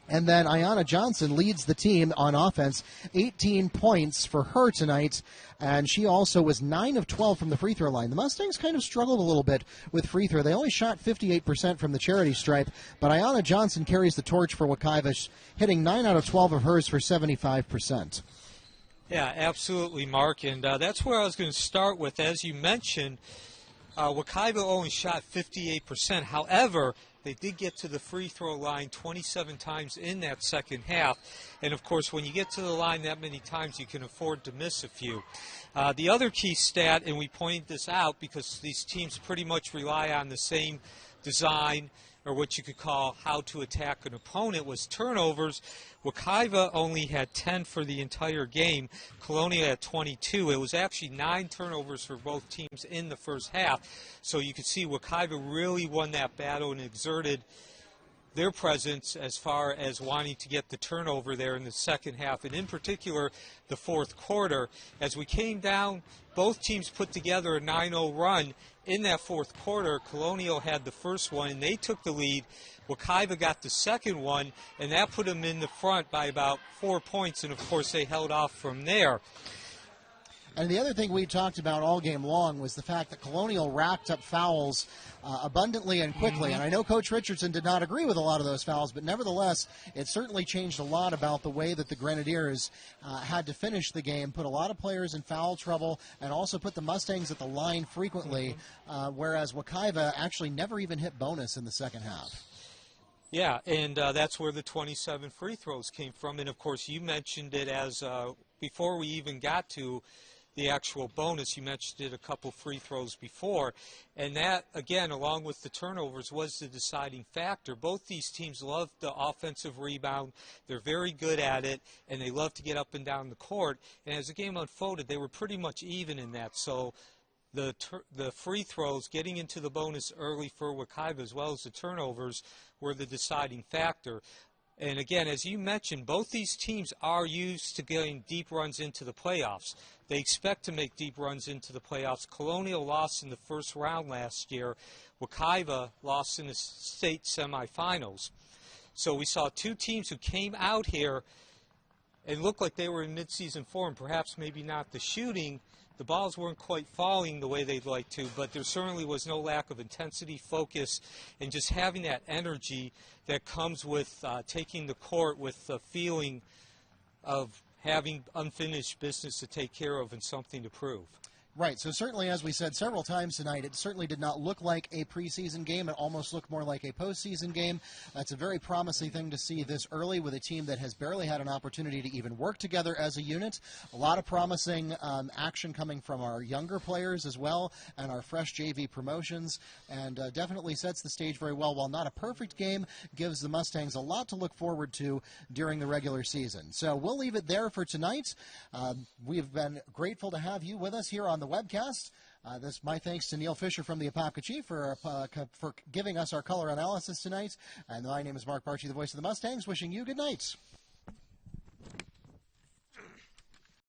And then Ayanna Johnson leads the team on offense, 18 points for her tonight, and she also was 9 of 12 from the free throw line. The Mustangs kind of struggled a little bit with free throw. They only shot 58% from the charity stripe, but Ayanna Johnson carries the torch for Wekiva, hitting 9 out of 12 of hers for 75%. Yeah, absolutely, Mark, and that's where I was going to start with. As you mentioned, Wekiva only shot 58%. However, they did get to the free throw line 27 times in that second half. And, of course, when you get to the line that many times, you can afford to miss a few. The other key stat, and we pointed this out because these teams pretty much rely on the same design, or what you could call how to attack an opponent, was turnovers. Wekiva only had 10 for the entire game. Colonial had 22. It was actually 9 turnovers for both teams in the first half. So you could see Wekiva really won that battle and exerted their presence as far as wanting to get the turnover there in the second half, and in particular the fourth quarter. As we came down, both teams put together a 9-0 run. In that fourth quarter, Colonial had the first one, and they took the lead. Wekiva got the second one, and that put them in the front by about 4 points, and, of course, they held off from there. And the other thing we talked about all game long was the fact that Colonial racked up fouls abundantly and quickly. And I know Coach Richardson did not agree with a lot of those fouls, but nevertheless, it certainly changed a lot about the way that the Grenadiers had to finish the game, put a lot of players in foul trouble, and also put the Mustangs at the line frequently, whereas Wekiva actually never even hit bonus in the second half. Yeah, and that's where the 27 free throws came from. And, of course, you mentioned it as before we even got to the actual bonus. You mentioned it a couple free throws before. And that, again, along with the turnovers, was the deciding factor. Both these teams love the offensive rebound. They're very good at it, and they love to get up and down the court. And as the game unfolded, they were pretty much even in that. So the free throws, getting into the bonus early for Wekiva, as well as the turnovers, were the deciding factor. And again, as you mentioned, both these teams are used to getting deep runs into the playoffs. They expect to make deep runs into the playoffs. Colonial lost in the first round last year. Wekiva lost in the state semifinals. So we saw two teams who came out here and looked like they were in midseason form. Perhaps maybe not the shooting. The balls weren't quite falling the way they'd like to, but there certainly was no lack of intensity, focus, and just having that energy that comes with taking the court with the feeling of having unfinished business to take care of and something to prove. Right, so certainly, as we said several times tonight, it certainly did not look like a preseason game. It almost looked more like a postseason game. That's a very promising thing to see this early with a team that has barely had an opportunity to even work together as a unit. A lot of promising action coming from our younger players as well, and our fresh JV promotions, and definitely sets the stage very well. While not a perfect game, gives the Mustangs a lot to look forward to during the regular season. So we'll leave it there for tonight. We've been grateful to have you with us here on the the webcast. My thanks to Neil Fisher from the Apopka Chief for giving us our color analysis tonight. And my name is Mark Barchi, the voice of the Mustangs, wishing you good night.